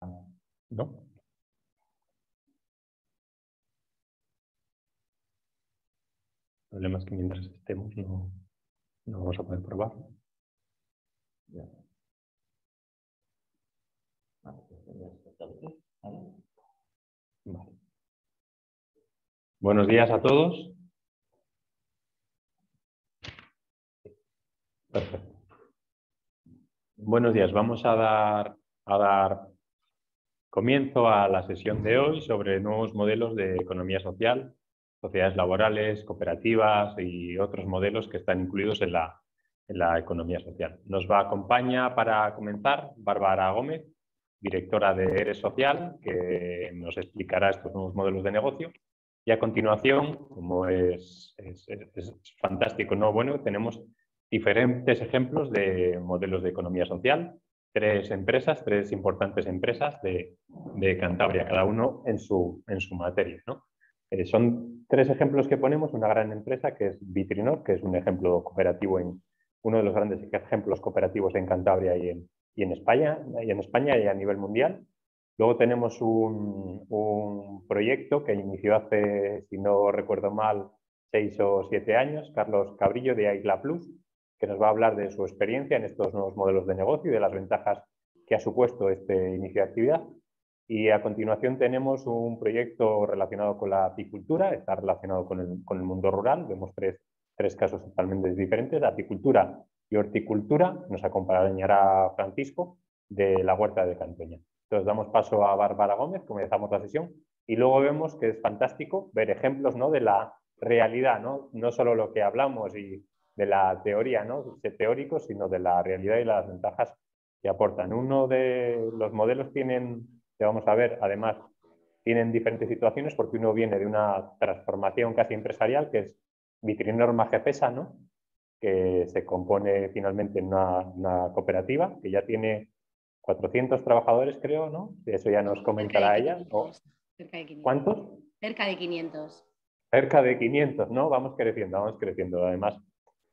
¿No? El problema es que mientras estemos no vamos a poder probar. Ya. Vale. Buenos días a todos. Perfecto. Buenos días. Vamos a dar comienzo a la sesión de hoy sobre nuevos modelos de economía social, sociedades laborales, cooperativas y otros modelos que están incluidos en la economía social. Nos acompaña para comenzar Bárbara Gómez, directora de ERES Social, que nos explicará estos nuevos modelos de negocio. Y a continuación, como es fantástico, ¿no? Bueno, tenemos diferentes ejemplos de modelos de economía social, tres importantes empresas de Cantabria, cada uno en su materia, ¿no? Son tres ejemplos que ponemos, una gran empresa que es Vitrinor, que es un ejemplo cooperativo, uno de los grandes ejemplos cooperativos en Cantabria y en España y a nivel mundial. Luego tenemos un proyecto que inició hace, si no recuerdo mal, 6 o 7 años, Carlos Cabrillo de Aisla Plus, que nos va a hablar de su experiencia en estos nuevos modelos de negocio y de las ventajas que ha supuesto este inicio de actividad. Y a continuación tenemos un proyecto relacionado con la apicultura, está relacionado con el mundo rural. Vemos tres casos totalmente diferentes, apicultura y horticultura. Nos acompañará Francisco de la Huerta de Cantoña. Entonces damos paso a Bárbara Gómez, comenzamos la sesión y luego vemos que es fantástico ver ejemplos, ¿no?, de la realidad, no solo lo que hablamos y de la teoría, ¿no?, de teóricos, sino de la realidad y las ventajas que aportan. Uno de los modelos que vamos a ver, además, tienen diferentes situaciones porque uno viene de una transformación casi empresarial, que es Vitrinor Magefesa, ¿no?, que se compone finalmente en una cooperativa que ya tiene 400 trabajadores, creo, ¿no? Eso ya nos comentará ella. Cerca de 500. ¿Cuántos? Cerca de 500. Cerca de 500, ¿no? Vamos creciendo, vamos creciendo. Además,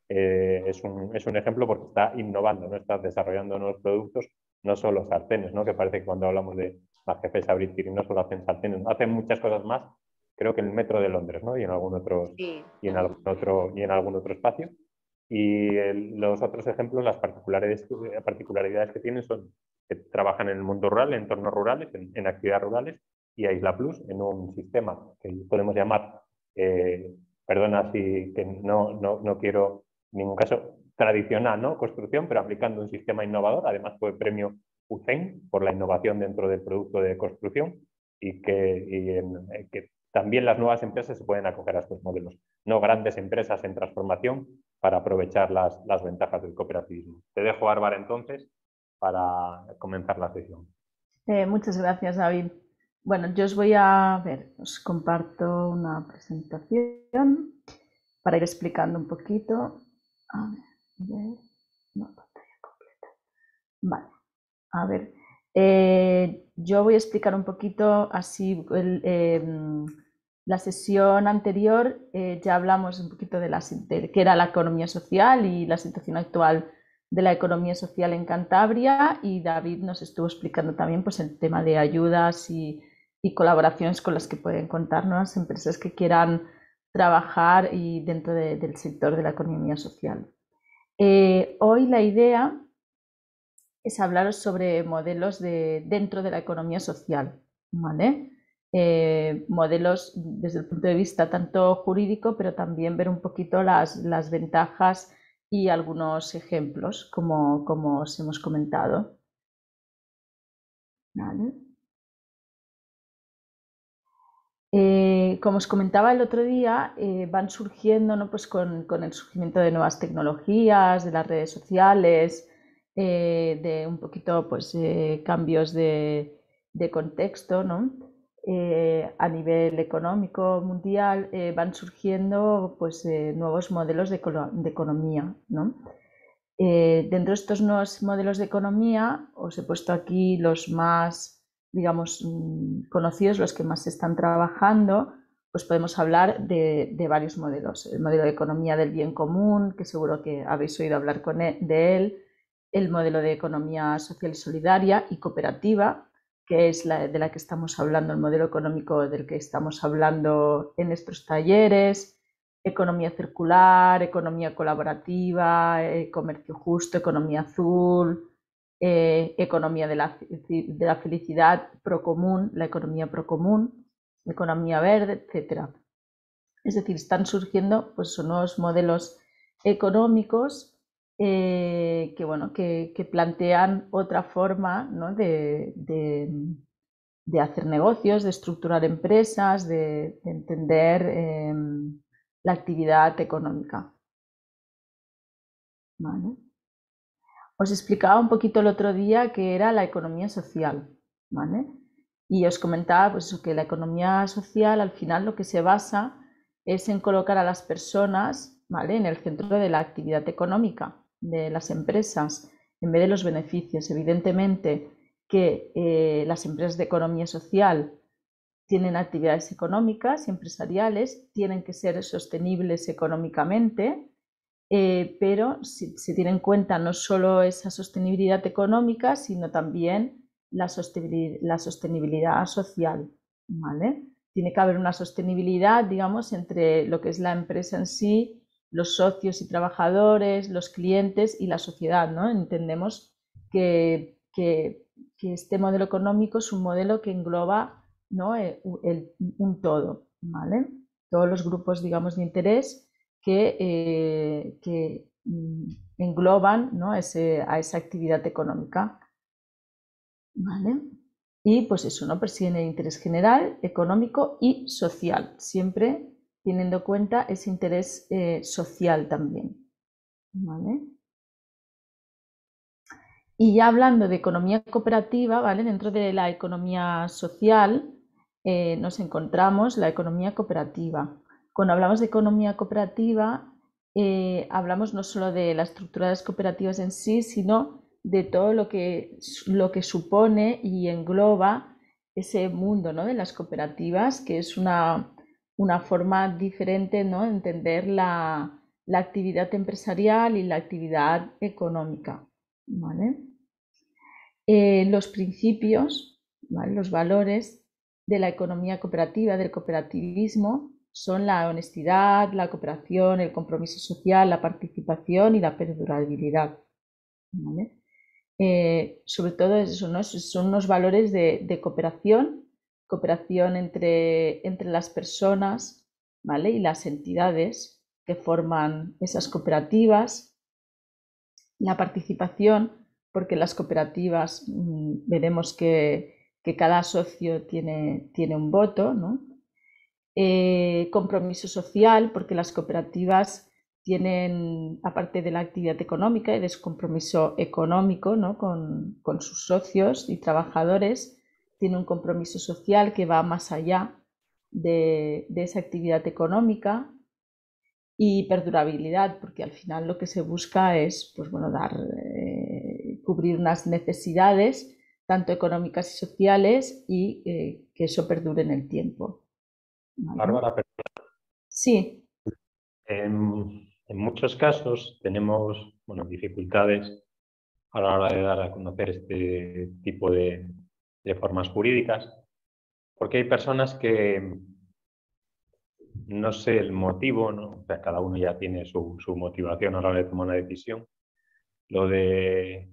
es un ejemplo porque está innovando, ¿no? Está desarrollando nuevos productos, no solo sartenes, ¿no?, que parece que cuando hablamos de Magefesa, Vitrin no solo hacen sartenes, hacen muchas cosas más, creo que en el metro de Londres, ¿no?, y en algún otro, Sí. y en algún otro espacio. Y los otros ejemplos, las particularidades que tienen son que trabajan en el mundo rural, en entornos rurales, en actividades rurales, y a Isla Plus en un sistema que podemos llamar, perdona si que no quiero en ningún caso tradicional, ¿no?, construcción, pero aplicando un sistema innovador. Además fue premio UCEN por la innovación dentro del producto de construcción y que también las nuevas empresas se pueden acoger a estos modelos, no grandes empresas en transformación, para aprovechar las ventajas del cooperativismo. Te dejo, Bárbara, entonces, para comenzar la sesión. Muchas gracias, David. Bueno, yo os comparto una presentación para ir explicando un poquito. A ver, no, pantalla completa. Vale, a ver. Yo voy a explicar un poquito así. La sesión anterior ya hablamos un poquito de qué era la economía social y la situación actual de la economía social en Cantabria, y David nos estuvo explicando también pues el tema de ayudas y colaboraciones con las que pueden contar nuevas empresas que quieran trabajar y dentro del sector de la economía social. Hoy la idea es hablaros sobre modelos dentro de la economía social, ¿vale? Modelos desde el punto de vista tanto jurídico, pero también ver un poquito las ventajas y algunos ejemplos, como os hemos comentado. ¿Vale? Como os comentaba el otro día, van surgiendo, ¿no?, pues con el surgimiento de nuevas tecnologías, de las redes sociales, de un poquito pues, cambios de contexto, ¿no? A nivel económico mundial van surgiendo pues, nuevos modelos de economía, ¿no? Dentro de estos nuevos modelos de economía os he puesto aquí los más, digamos, conocidos, los que más se están trabajando. Pues podemos hablar de varios modelos. El modelo de economía del bien común, que seguro que habéis oído hablar de él. El modelo de economía social y solidaria y cooperativa, que es de la que estamos hablando, el modelo económico del que estamos hablando en estos talleres, economía circular, economía colaborativa, comercio justo, economía azul, economía de la felicidad procomún, la economía procomún, economía verde, etc. Es decir, están surgiendo pues, nuevos modelos económicos que plantean otra forma, ¿no? de hacer negocios, de estructurar empresas, de entender la actividad económica. ¿Vale? Os explicaba un poquito el otro día qué era la economía social, ¿vale? Y os comentaba pues, que la economía social al final lo que se basa es en colocar a las personas, ¿vale?, en el centro de la actividad económica de las empresas en vez de los beneficios. Evidentemente que las empresas de economía social tienen actividades económicas y empresariales, tienen que ser sostenibles económicamente, pero se tiene en cuenta no solo esa sostenibilidad económica, sino también la sostenibilidad social, ¿vale? Tiene que haber una sostenibilidad, digamos, entre lo que es la empresa en sí, los socios y trabajadores, los clientes y la sociedad, ¿no? Entendemos que este modelo económico es un modelo que engloba, ¿no?, un todo, ¿vale? Todos los grupos, digamos, de interés que engloban, ¿no?, a esa actividad económica. ¿Vale? Y pues eso, ¿no?, persiguen el interés general, económico y social, siempre teniendo en cuenta ese interés social también. ¿Vale? Y ya hablando de economía cooperativa, ¿vale?, dentro de la economía social nos encontramos la economía cooperativa. Cuando hablamos de economía cooperativa, hablamos no solo de la estructura de las cooperativas en sí, sino de todo lo que supone y engloba ese mundo, ¿no?, de las cooperativas, que es una forma diferente, ¿no?, de entender la actividad empresarial y la actividad económica. ¿Vale? Los principios, ¿vale?, los valores de la economía cooperativa, del cooperativismo, son la honestidad, la cooperación, el compromiso social, la participación y la perdurabilidad. ¿Vale? Sobre todo eso, ¿no?, son unos valores de cooperación entre las personas, ¿vale?, y las entidades que forman esas cooperativas, la participación, porque las cooperativas veremos que cada socio tiene un voto, ¿no? Compromiso social, porque las cooperativas tienen, aparte de la actividad económica y de ese compromiso económico, ¿no?, con sus socios y trabajadores, tiene un compromiso social que va más allá de esa actividad económica. Y perdurabilidad, porque al final lo que se busca es, pues bueno, cubrir unas necesidades tanto económicas y sociales y que eso perdure en el tiempo. ¿Vale? Bárbara, sí. En muchos casos tenemos, bueno, dificultades a la hora de dar a conocer este tipo de formas jurídicas, porque hay personas que no sé el motivo, ¿no? O sea, cada uno ya tiene su motivación a la hora de tomar una decisión. Lo de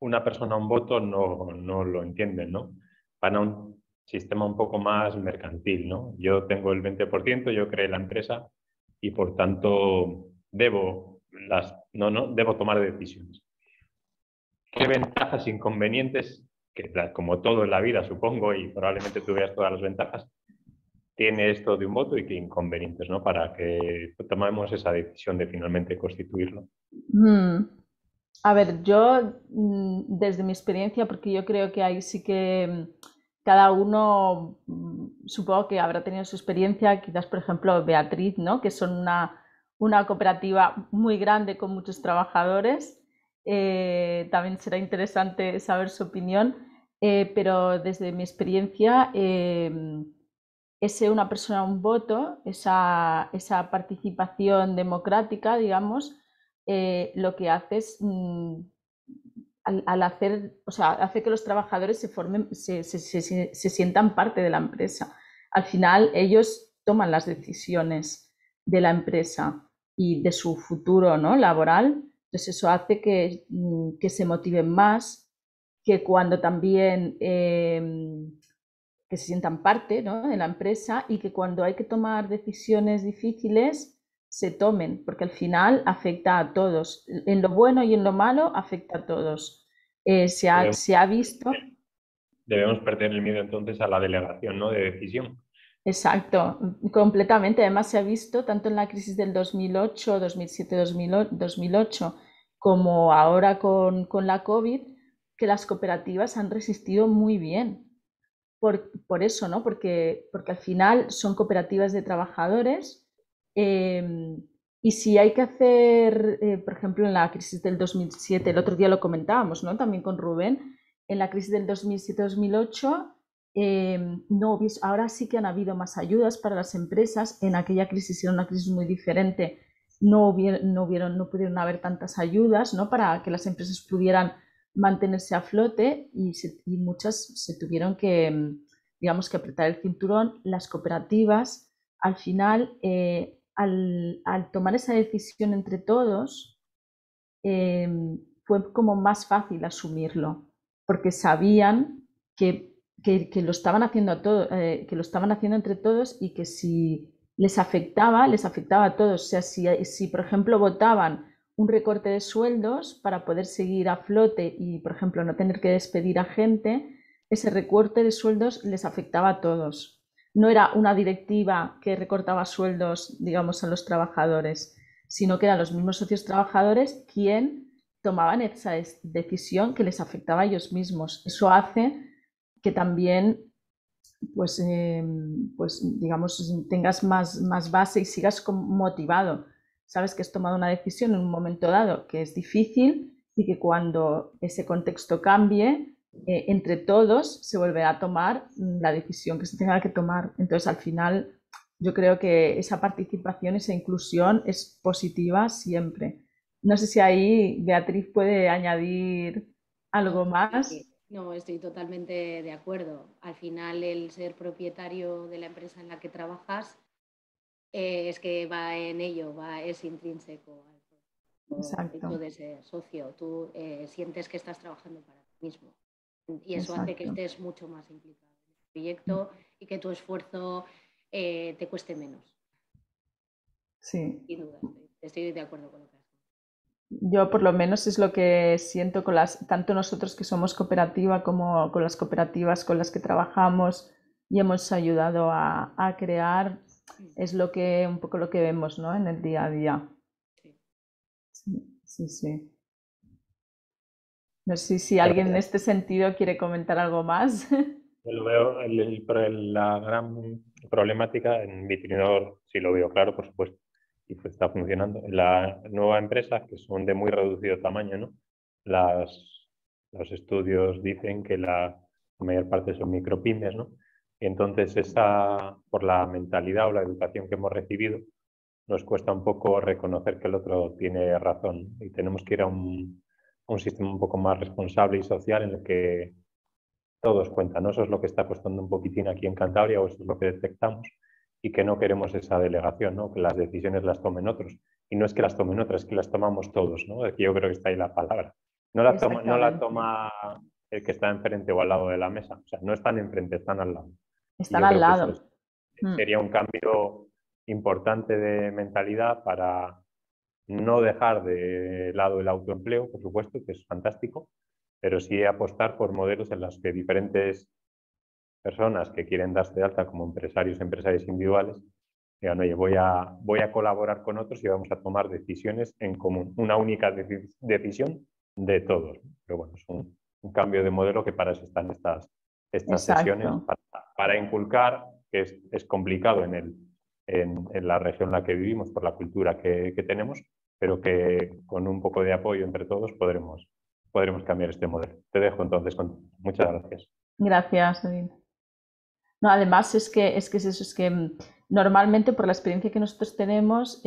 una persona un voto no lo entienden, ¿no? Van a un sistema un poco más mercantil, ¿no? Yo tengo el 20%, yo creé la empresa y por tanto debo tomar decisiones. ¿Qué ventajas e inconvenientes, que como todo en la vida supongo, y probablemente tú veas todas las ventajas, tiene esto de un voto y qué inconvenientes, ¿no?, para que tomemos esa decisión de finalmente constituirlo? A ver, yo desde mi experiencia, porque yo creo que ahí sí que cada uno supongo que habrá tenido su experiencia, quizás por ejemplo Beatriz, ¿no?, que son una cooperativa muy grande con muchos trabajadores, también será interesante saber su opinión, pero desde mi experiencia ese una persona un voto, esa participación democrática, digamos, lo que hace es al hacer, o sea, hace que los trabajadores se sientan parte de la empresa. Al final ellos toman las decisiones de la empresa y de su futuro, ¿no?, laboral. Entonces eso hace que se motiven más, que cuando también que se sientan parte, ¿no?, de la empresa, y que cuando hay que tomar decisiones difíciles se tomen, porque al final afecta a todos. En lo bueno y en lo malo afecta a todos. Se ha visto. Debemos perder el miedo entonces a la delegación, ¿no?, de decisión. Exacto, completamente. Además se ha visto tanto en la crisis del 2008, 2007, 2008, como ahora con la COVID, que las cooperativas han resistido muy bien. Por eso, ¿no? Porque al final son cooperativas de trabajadores, y si hay que hacer, por ejemplo, en la crisis del 2007, el otro día lo comentábamos, ¿no?, también con Rubén, en la crisis del 2007-2008, no, ahora sí que han habido más ayudas para las empresas. En aquella crisis era una crisis muy diferente, no pudieron haber tantas ayudas, ¿no?, para que las empresas pudieran mantenerse a flote, y muchas se tuvieron que, digamos, que apretar el cinturón. Las cooperativas, al final, al tomar esa decisión entre todos, fue como más fácil asumirlo, porque sabían que lo estaban haciendo que lo estaban haciendo entre todos, y que si les afectaba a todos. O sea, si por ejemplo votaban un recorte de sueldos para poder seguir a flote y, por ejemplo, no tener que despedir a gente, ese recorte de sueldos les afectaba a todos. No era una directiva que recortaba sueldos, digamos, a los trabajadores, sino que eran los mismos socios trabajadores quien tomaban esa decisión que les afectaba a ellos mismos. Eso hace que también, pues digamos, tengas más base y sigas motivado. Sabes que has tomado una decisión en un momento dado que es difícil, y que cuando ese contexto cambie, entre todos se volverá a tomar la decisión que se tenga que tomar. Entonces, al final, yo creo que esa participación, esa inclusión es positiva siempre. No sé si ahí Beatriz puede añadir algo más. No, estoy totalmente de acuerdo. Al final, el ser propietario de la empresa en la que trabajas es que va en ello, es intrínseco al hecho de ser socio. Tú sientes que estás trabajando para ti mismo, y eso hace que estés mucho más implicado en el proyecto y que tu esfuerzo te cueste menos. Sí. Sin duda, estoy de acuerdo con lo que has dicho. Yo por lo menos es lo que siento con tanto nosotros que somos cooperativa como con las cooperativas con las que trabajamos y hemos ayudado a crear. Es un poco lo que vemos, ¿no?, en el día a día. Sí. No sé si alguien en este sentido quiere comentar algo más. Yo lo veo, la gran problemática en Vitrinor, sí lo veo claro, por supuesto, y pues está funcionando. En la nueva empresa, que son de muy reducido tamaño, ¿no?, los estudios dicen que la mayor parte son micropymes, ¿no? Y entonces por la mentalidad o la educación que hemos recibido, nos cuesta un poco reconocer que el otro tiene razón, y tenemos que ir a un sistema un poco más responsable y social en el que todos cuentan, ¿no? Eso es lo que está costando un poquitín aquí en Cantabria, o eso es lo que detectamos, y que no queremos esa delegación, ¿no?, que las decisiones las tomen otros. Y no es que las tomen otros, es que las tomamos todos, ¿no? Aquí yo creo que está ahí la palabra. No la toma el que está enfrente o al lado de la mesa. O sea, no están enfrente, están al lado. Están al lado. Sería un cambio importante de mentalidad para no dejar de lado el autoempleo, por supuesto, que es fantástico, pero sí apostar por modelos en los que diferentes personas que quieren darse de alta como empresarios individuales digan, oye, voy a colaborar con otros y vamos a tomar decisiones en común, una única decisión de todos. Pero bueno, es un cambio de modelo, que para eso están estas sesiones, para inculcar, que es complicado en la región en la que vivimos por la cultura que tenemos, pero que con un poco de apoyo entre todos podremos cambiar este modelo. Te dejo entonces con muchas gracias. Gracias, David. No, además es que normalmente, por la experiencia que nosotros tenemos,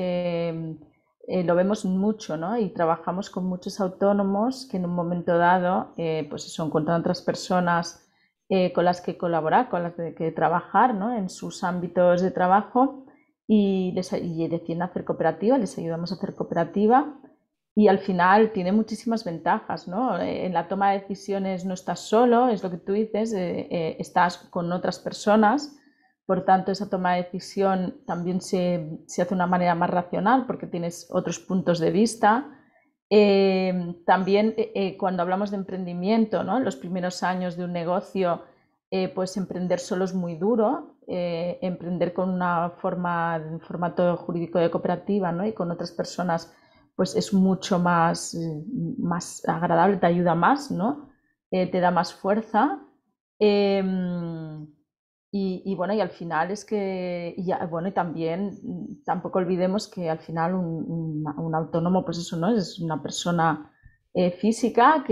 lo vemos mucho, ¿no? Y trabajamos con muchos autónomos que en un momento dado, pues eso, encuentran otras personas con las que colaborar, con las que trabajar, ¿no? En sus ámbitos de trabajo y deciden hacer cooperativa, les ayudamos a hacer cooperativa y al final tiene muchísimas ventajas, ¿no? En la toma de decisiones no estás solo, es lo que tú dices, estás con otras personas. Por tanto, esa toma de decisión también se hace de una manera más racional porque tienes otros puntos de vista. También cuando hablamos de emprendimiento, ¿no? En los primeros años de un negocio, pues emprender solo es muy duro. Emprender con un formato jurídico de cooperativa, ¿no? Y con otras personas, pues es mucho más agradable, te ayuda más, ¿no? Te da más fuerza. Y bueno, y al final es que, bueno, y también tampoco olvidemos que al final un autónomo, pues eso, ¿no? Es una persona física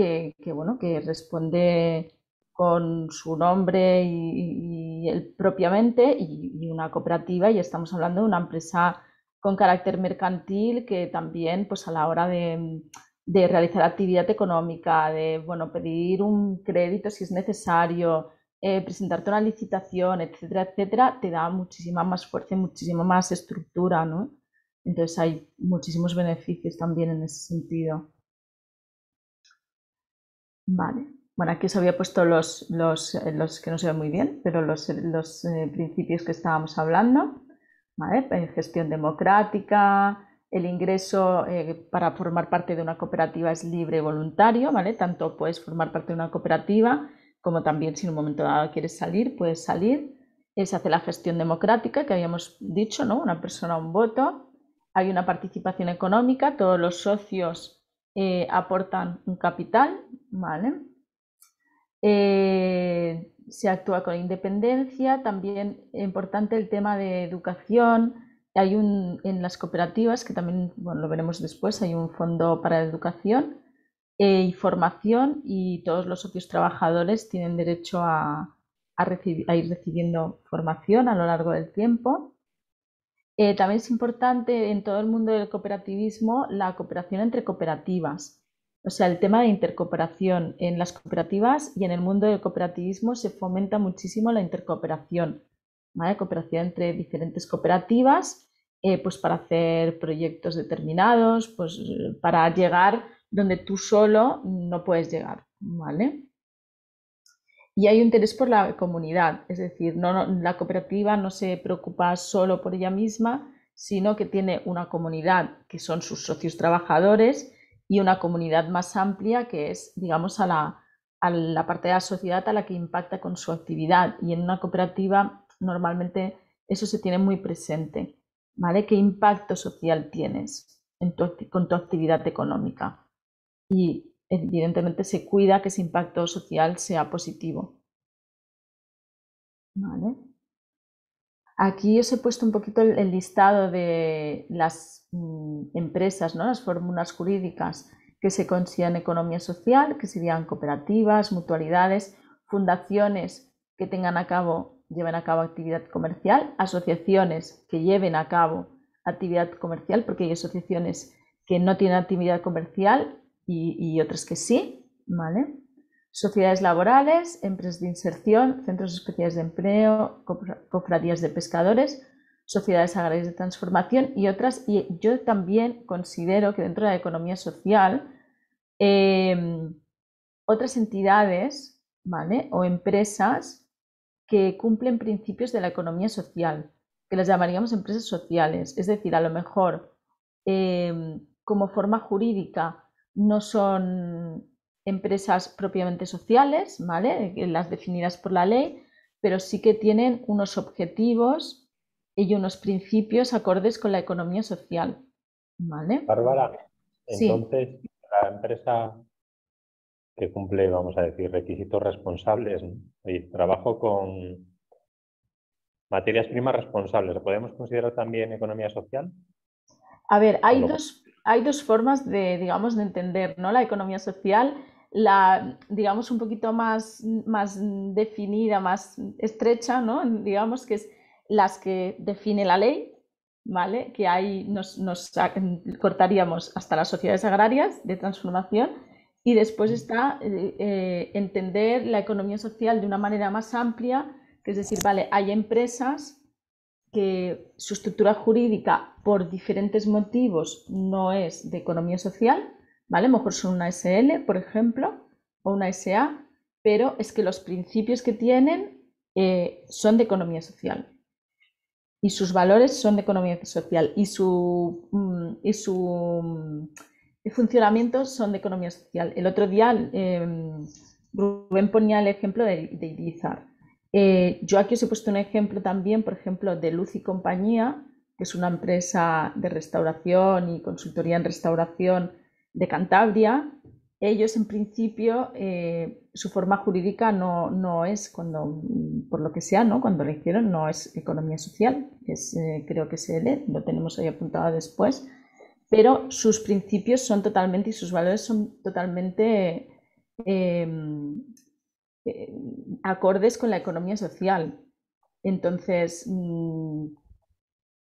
bueno, que responde con su nombre y él propiamente y una cooperativa, y estamos hablando de una empresa con carácter mercantil que también, pues a la hora de realizar actividad económica, de, bueno, pedir un crédito si es necesario, presentarte una licitación, etcétera, etcétera, te da muchísima más fuerza y muchísima más estructura, ¿no? Entonces hay muchísimos beneficios también en ese sentido. Vale. Bueno, aquí os había puesto los que no se ven muy bien, pero los principios que estábamos hablando, ¿vale? Gestión democrática, el ingreso para formar parte de una cooperativa es libre y voluntario, ¿vale? Tanto puedes formar parte de una cooperativa como también si en un momento dado quieres salir, puedes salir. Se hace la gestión democrática, que habíamos dicho, ¿no? Una persona, un voto. Hay una participación económica, todos los socios aportan un capital, ¿vale? Se actúa con independencia, también es importante el tema de educación. Hay en las cooperativas, que también, bueno, lo veremos después, hay un fondo para la educación y formación, y todos los socios trabajadores tienen derecho a ir recibiendo formación a lo largo del tiempo. También es importante en todo el mundo del cooperativismo la cooperación entre cooperativas. O sea, el tema de intercooperación en las cooperativas y en el mundo del cooperativismo se fomenta muchísimo la intercooperación, ¿vale? Cooperación entre diferentes cooperativas, pues para hacer proyectos determinados, pues para llegar donde tú solo no puedes llegar, ¿vale? Y hay un interés por la comunidad, es decir, la cooperativa no se preocupa solo por ella misma, sino que tiene una comunidad que son sus socios trabajadores y una comunidad más amplia que es, digamos, a la parte de la sociedad a la que impacta con su actividad. Y en una cooperativa normalmente eso se tiene muy presente, ¿vale? ¿Qué impacto social tienes con tu actividad económica? Y evidentemente se cuida que ese impacto social sea positivo. ¿Vale? Aquí os he puesto un poquito el listado de las empresas, ¿no? Las fórmulas jurídicas que se consideran economía social, que serían cooperativas, mutualidades, fundaciones que lleven a cabo actividad comercial, asociaciones que lleven a cabo actividad comercial, porque hay asociaciones que no tienen actividad comercial y otras que sí, ¿vale? Sociedades laborales, empresas de inserción, centros especiales de empleo, cofradías de pescadores, sociedades agrarias de transformación y otras. Y yo también considero que dentro de la economía social, otras entidades, ¿vale? O empresas que cumplen principios de la economía social, que las llamaríamos empresas sociales. Es decir, a lo mejor como forma jurídica no son empresas propiamente sociales, ¿vale? Las definidas por la ley, pero sí que tienen unos objetivos y unos principios acordes con la economía social, ¿vale? Bárbara, Sí. entonces la empresa que cumple, vamos a decir, requisitos responsables, ¿no? Oye, trabajo con materias primas responsables, ¿lo podemos considerar también economía social? A ver, hay dos formas de, digamos, de entender, ¿no? La economía social, digamos, un poquito más definida, más estrecha, ¿no? Digamos que es las que define la ley, ¿vale? Que ahí cortaríamos hasta las sociedades agrarias de transformación y después está entender la economía social de una manera más amplia, que es decir, vale, hay empresas que su estructura jurídica por diferentes motivos no es de economía social, ¿vale? A lo mejor son una SL, por ejemplo, o una SA, pero es que los principios que tienen son de economía social y sus valores son de economía social y su funcionamiento son de economía social. El otro día Rubén ponía el ejemplo de Irizar. Yo aquí os he puesto un ejemplo también, por ejemplo, de Luz y Compañía, que es una empresa de restauración y consultoría en restauración de Cantabria. Ellos, en principio, su forma jurídica no es, por lo que sea, ¿no? Cuando lo hicieron, no es economía social, creo que lo tenemos ahí apuntado después, pero sus principios son totalmente y sus valores son totalmente acordes con la economía social. Entonces,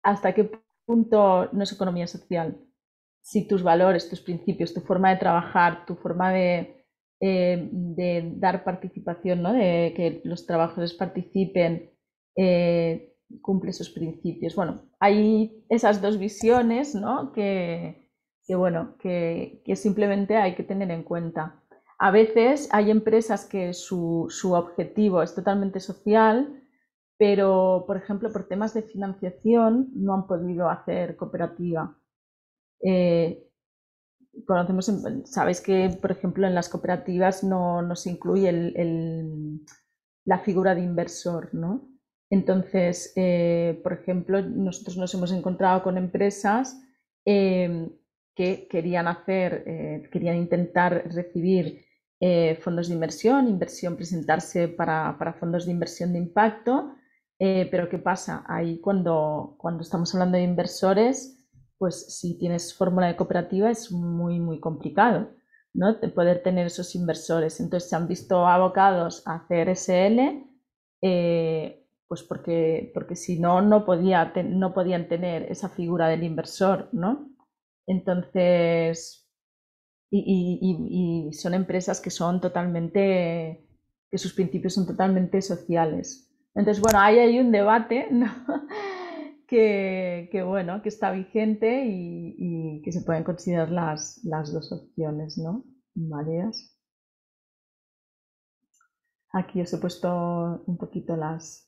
¿hasta qué punto no es economía social? Si tus valores, tus principios, tu forma de trabajar, tu forma de dar participación, ¿no? De que los trabajadores participen, cumple esos principios. Bueno, hay esas dos visiones, ¿no? que simplemente hay que tener en cuenta. A veces hay empresas que su objetivo es totalmente social, pero, por ejemplo, por temas de financiación no han podido hacer cooperativa. Sabéis que, por ejemplo, en las cooperativas no se incluye la figura de inversor, ¿no? Entonces, por ejemplo, nosotros nos hemos encontrado con empresas que querían intentar recibir fondos de inversión, presentarse para fondos de inversión de impacto, pero ¿qué pasa? Ahí cuando estamos hablando de inversores, pues si tienes fórmula de cooperativa es muy, muy complicado, ¿no? De poder tener esos inversores. Entonces se han visto abocados a hacer SL, pues porque si no podían tener esa figura del inversor, ¿no? Entonces, y son empresas que son totalmente, que sus principios son totalmente sociales. Entonces, bueno, ahí hay un debate, ¿no? que está vigente y que se pueden considerar las dos opciones, ¿no? Válidas. Aquí os he puesto un poquito las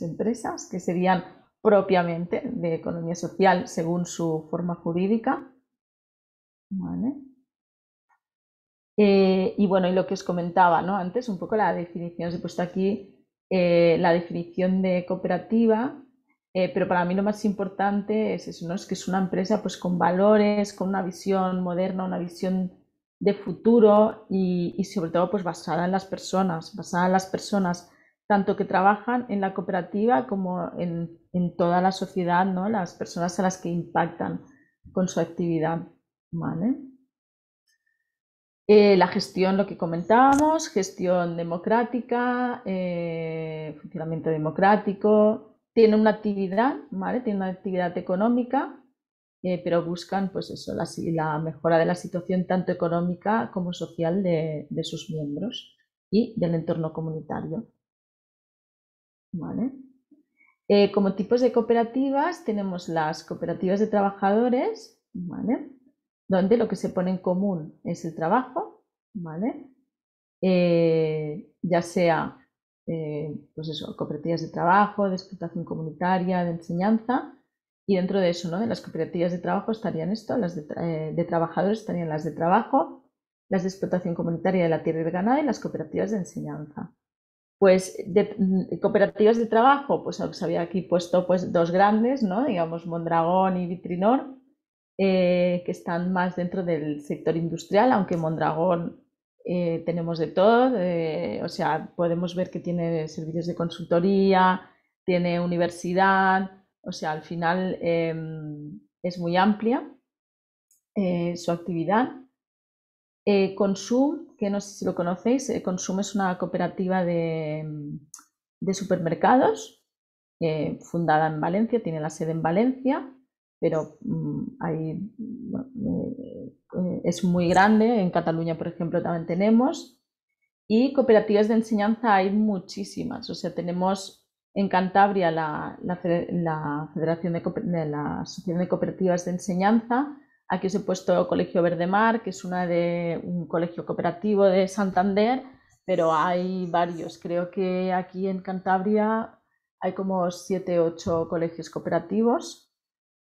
empresas que serían propiamente de economía social según su forma jurídica. ¿Vale? Y bueno, y lo que os comentaba, ¿no? Antes, un poco la definición. Os he puesto aquí la definición de cooperativa, pero para mí lo más importante es eso, ¿no? Es que es una empresa pues con valores, con una visión moderna, una visión de futuro y sobre todo pues basada en las personas tanto que trabajan en la cooperativa como en toda la sociedad, ¿no? Las personas a las que impactan con su actividad, ¿vale? La gestión, lo que comentábamos, gestión democrática, funcionamiento democrático, tiene una actividad, ¿vale? Tiene una actividad económica, pero buscan pues eso, la mejora de la situación tanto económica como social de sus miembros y del entorno comunitario. ¿Vale? Como tipos de cooperativas tenemos las cooperativas de trabajadores, ¿vale? Donde lo que se pone en común es el trabajo, ¿vale? Ya sea pues eso, cooperativas de trabajo, de explotación comunitaria, de enseñanza, y dentro de eso, ¿no? De las cooperativas de trabajo estarían las de trabajadores estarían las de trabajo, las de explotación comunitaria de la tierra y del ganado y las cooperativas de enseñanza. Pues de cooperativas de trabajo, pues os había aquí puesto pues dos grandes, ¿no? Digamos Mondragón y Vitrinor, que están más dentro del sector industrial, aunque Mondragón tenemos de todo, o sea, podemos ver que tiene servicios de consultoría, tiene universidad, o sea, al final es muy amplia su actividad. Consum, que no sé si lo conocéis, Consum es una cooperativa de supermercados fundada en Valencia, tiene la sede en Valencia, pero es muy grande. En Cataluña, por ejemplo, también tenemos. Y cooperativas de enseñanza hay muchísimas. O sea, tenemos en Cantabria la Federación de la Asociación de Cooperativas de Enseñanza. Aquí os he puesto Colegio Verdemar, que es un colegio cooperativo de Santander, pero hay varios. Creo que aquí en Cantabria hay como 7 u 8 colegios cooperativos.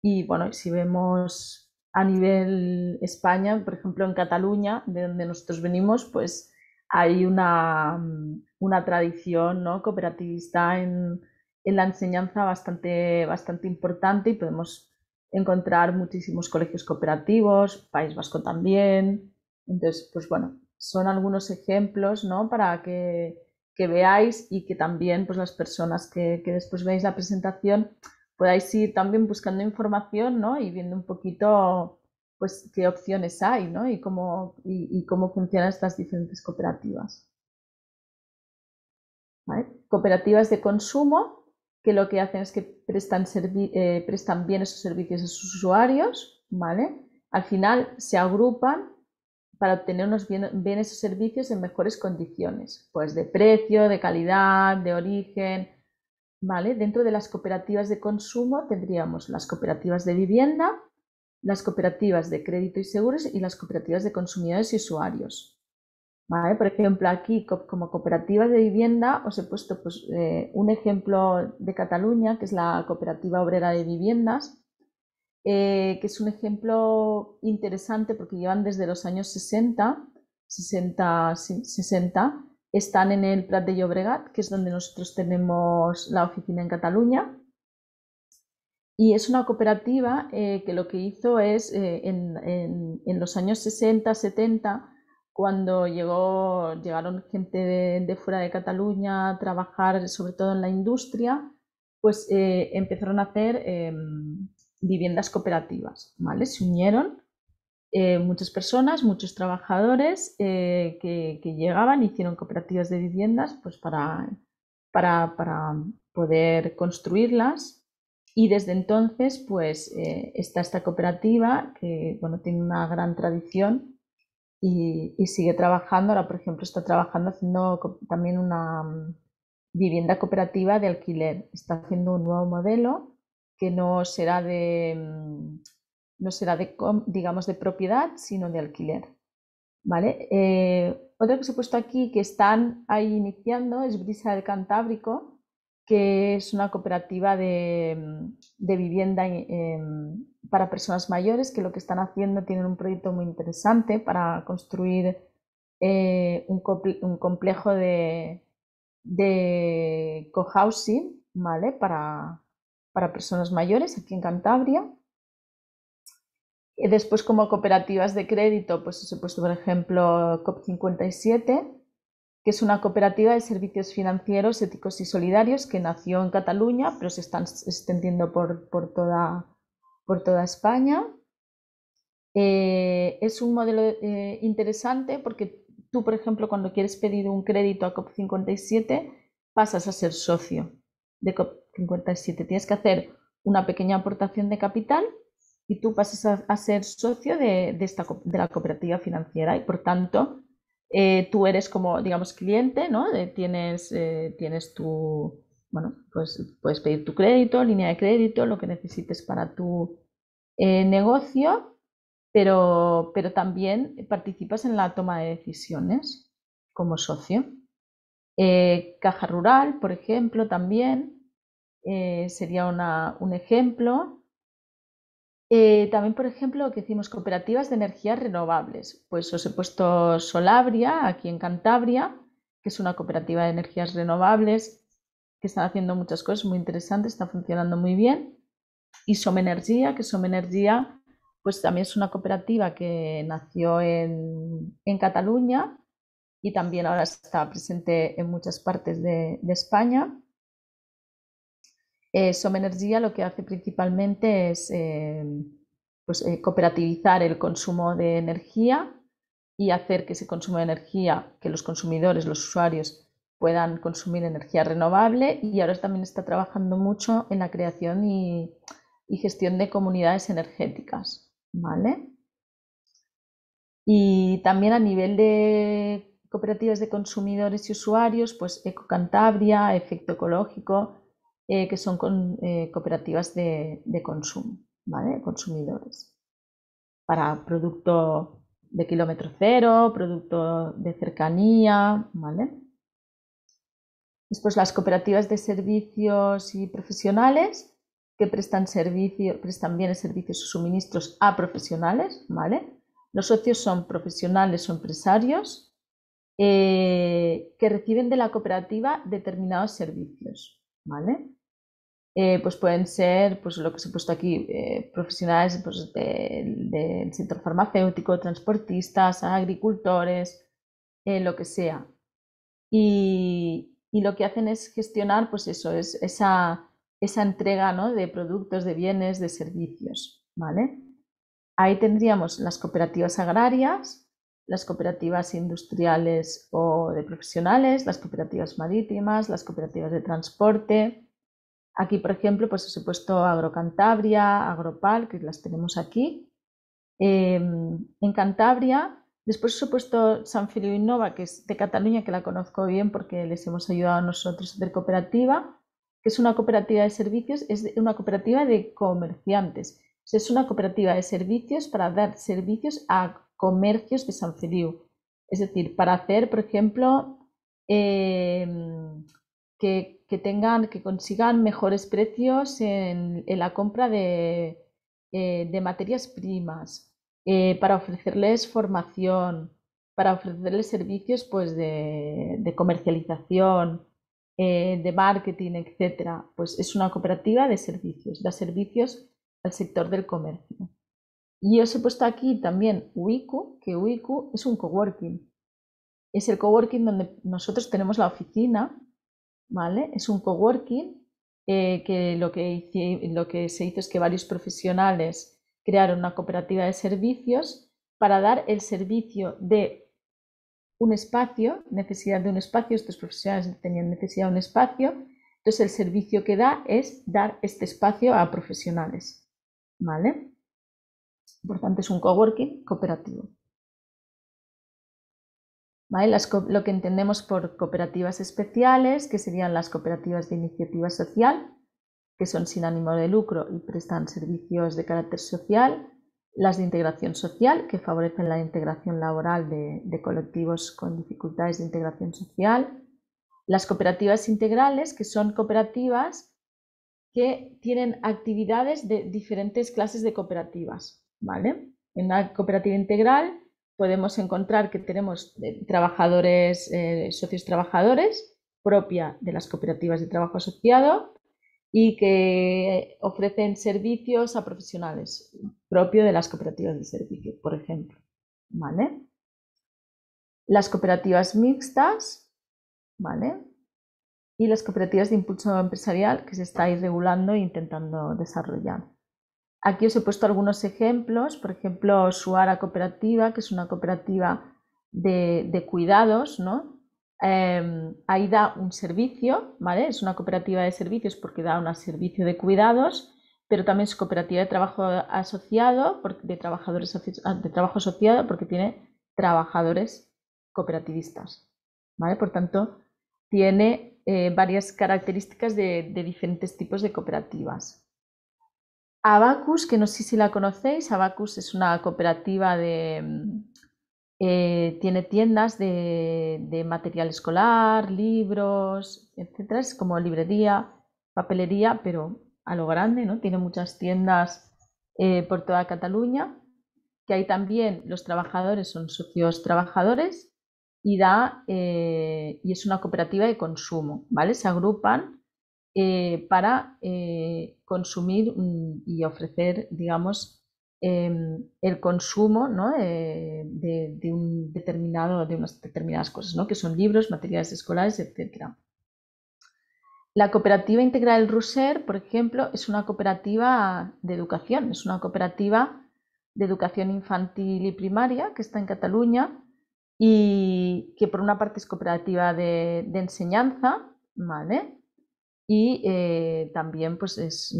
Y bueno, si vemos a nivel España, por ejemplo en Cataluña, de donde nosotros venimos, pues hay una tradición, ¿no?, cooperativista en la enseñanza bastante importante, y podemos encontrar muchísimos colegios cooperativos, País Vasco también. Entonces, pues bueno, son algunos ejemplos, ¿no?, para que veáis, y que también pues las personas que después veáis la presentación podáis ir también buscando información, ¿no?, y viendo un poquito pues qué opciones hay, ¿no?, y cómo funcionan estas diferentes cooperativas. ¿Vale? Cooperativas de consumo, que lo que hacen es que prestan bienes o servicios a sus usuarios, ¿vale? Al final se agrupan para obtener unos bienes o servicios en mejores condiciones, pues de precio, de calidad, de origen, ¿vale? Dentro de las cooperativas de consumo tendríamos las cooperativas de vivienda, las cooperativas de crédito y seguros y las cooperativas de consumidores y usuarios. ¿Vale? Por ejemplo, aquí como cooperativas de vivienda os he puesto pues, un ejemplo de Cataluña, que es la Cooperativa Obrera de Viviendas, que es un ejemplo interesante porque llevan desde los años 60, están en el Prat de Llobregat, que es donde nosotros tenemos la oficina en Cataluña. Y es una cooperativa que lo que hizo es, en los años 60, 70, cuando llegaron gente de fuera de Cataluña a trabajar sobre todo en la industria, pues empezaron a hacer viviendas cooperativas, ¿vale? Se unieron muchas personas, muchos trabajadores que llegaban, hicieron cooperativas de viviendas pues para poder construirlas. Y desde entonces pues está esta cooperativa que, bueno, tiene una gran tradición y sigue trabajando. Ahora, por ejemplo, está trabajando haciendo también una vivienda cooperativa de alquiler. Está haciendo un nuevo modelo que no será digamos, de propiedad, sino de alquiler. ¿Vale? Otra que os he puesto aquí que están ahí iniciando es Brisa del Cantábrico, que es una cooperativa de vivienda para personas mayores, que lo que están haciendo, tienen un proyecto muy interesante para construir un complejo de cohousing, ¿vale?, para personas mayores aquí en Cantabria. Después, como cooperativas de crédito, pues os he puesto, por ejemplo, COP57, que es una cooperativa de servicios financieros éticos y solidarios que nació en Cataluña, pero se están extendiendo por toda España. Es un modelo interesante porque tú, por ejemplo, cuando quieres pedir un crédito a COP57, pasas a ser socio de COP57. Tienes que hacer una pequeña aportación de capital y tú pasas a ser socio de la cooperativa financiera, y por tanto tú eres como, digamos, cliente, ¿no? Tienes tu, bueno, pues puedes pedir tu crédito, línea de crédito, lo que necesites para tu negocio, pero también participas en la toma de decisiones como socio. Caja Rural, por ejemplo, también sería un ejemplo. También, por ejemplo, lo que decimos, cooperativas de energías renovables. Pues os he puesto Solabria, aquí en Cantabria, que es una cooperativa de energías renovables que están haciendo muchas cosas muy interesantes, está funcionando muy bien. Y Somenergia, que Somenergia pues también es una cooperativa que nació en Cataluña y también ahora está presente en muchas partes de España. Somenergia lo que hace principalmente es cooperativizar el consumo de energía y hacer que ese consumo de energía, que los consumidores, los usuarios, puedan consumir energía renovable, y ahora también está trabajando mucho en la creación y gestión de comunidades energéticas, ¿vale? Y también a nivel de cooperativas de consumidores y usuarios, pues Ecocantabria, Efecto Ecológico, que son cooperativas de consumo, ¿vale? Consumidores. Para producto de kilómetro cero, producto de cercanía, ¿vale? Después las cooperativas de servicios y profesionales, que prestan bienes, servicios o suministros a profesionales, ¿vale? Los socios son profesionales o empresarios que reciben de la cooperativa determinados servicios, ¿vale? Pues pueden ser, pues lo que os he puesto aquí, profesionales pues, del sector farmacéutico, transportistas, agricultores, lo que sea. Y lo que hacen es gestionar, pues eso, es esa entrega, ¿no?, de productos, de bienes, de servicios, ¿vale? Ahí tendríamos las cooperativas agrarias, las cooperativas industriales o de profesionales, las cooperativas marítimas, las cooperativas de transporte. Aquí, por ejemplo, pues os he puesto Agrocantabria, Agropal, que las tenemos aquí. En Cantabria, después os he puesto San Feliu Innova, que es de Cataluña, que la conozco bien porque les hemos ayudado a nosotros a hacer cooperativa, que es una cooperativa de servicios, es una cooperativa de comerciantes. O sea, es una cooperativa de servicios para dar servicios a comercios de San Feliu. Es decir, para hacer, por ejemplo, que consigan mejores precios en la compra de materias primas, para ofrecerles formación, para ofrecerles servicios pues, de comercialización, de marketing, etc. Pues es una cooperativa de servicios, da servicios al sector del comercio. Y os he puesto aquí también Uiku, que Uiku es un coworking. Es el coworking donde nosotros tenemos la oficina, ¿vale? Es un coworking que lo que se hizo es que varios profesionales crearon una cooperativa de servicios para dar el servicio de un espacio, necesidad de un espacio. Estos profesionales tenían necesidad de un espacio, entonces el servicio que da es dar este espacio a profesionales, ¿vale? Por tanto, es un coworking cooperativo. ¿Vale? Lo que entendemos por cooperativas especiales, que serían las cooperativas de iniciativa social, que son sin ánimo de lucro y prestan servicios de carácter social; las de integración social, que favorecen la integración laboral de colectivos con dificultades de integración social; las cooperativas integrales, que son cooperativas que tienen actividades de diferentes clases de cooperativas, ¿vale? En una cooperativa integral podemos encontrar que tenemos trabajadores, socios trabajadores, propia de las cooperativas de trabajo asociado, y que ofrecen servicios a profesionales, propio de las cooperativas de servicios, por ejemplo, ¿vale? Las cooperativas mixtas, ¿vale? Y las cooperativas de impulso empresarial, que se está ahí regulando e intentando desarrollar. Aquí os he puesto algunos ejemplos, por ejemplo, Suara Cooperativa, que es una cooperativa de cuidados, ¿no? Ahí da un servicio, ¿vale? Es una cooperativa de servicios porque da un servicio de cuidados, pero también es cooperativa de trabajo asociado, de trabajo asociado, porque tiene trabajadores cooperativistas, ¿vale? Por tanto, tiene varias características de diferentes tipos de cooperativas. Abacus, que no sé si la conocéis, Abacus es una cooperativa tiene tiendas de material escolar, libros, etc. Es como librería, papelería, pero a lo grande, ¿no? Tiene muchas tiendas por toda Cataluña, que ahí también los trabajadores son socios trabajadores y es una cooperativa de consumo, ¿vale? Se agrupan para consumir y ofrecer, digamos, el consumo, ¿no? de unas determinadas cosas, ¿no? Que son libros, materiales escolares, etc. La cooperativa integral Roser, por ejemplo, es una cooperativa de educación, es una cooperativa de educación infantil y primaria que está en Cataluña, y que por una parte es cooperativa de enseñanza, ¿vale? Y también pues es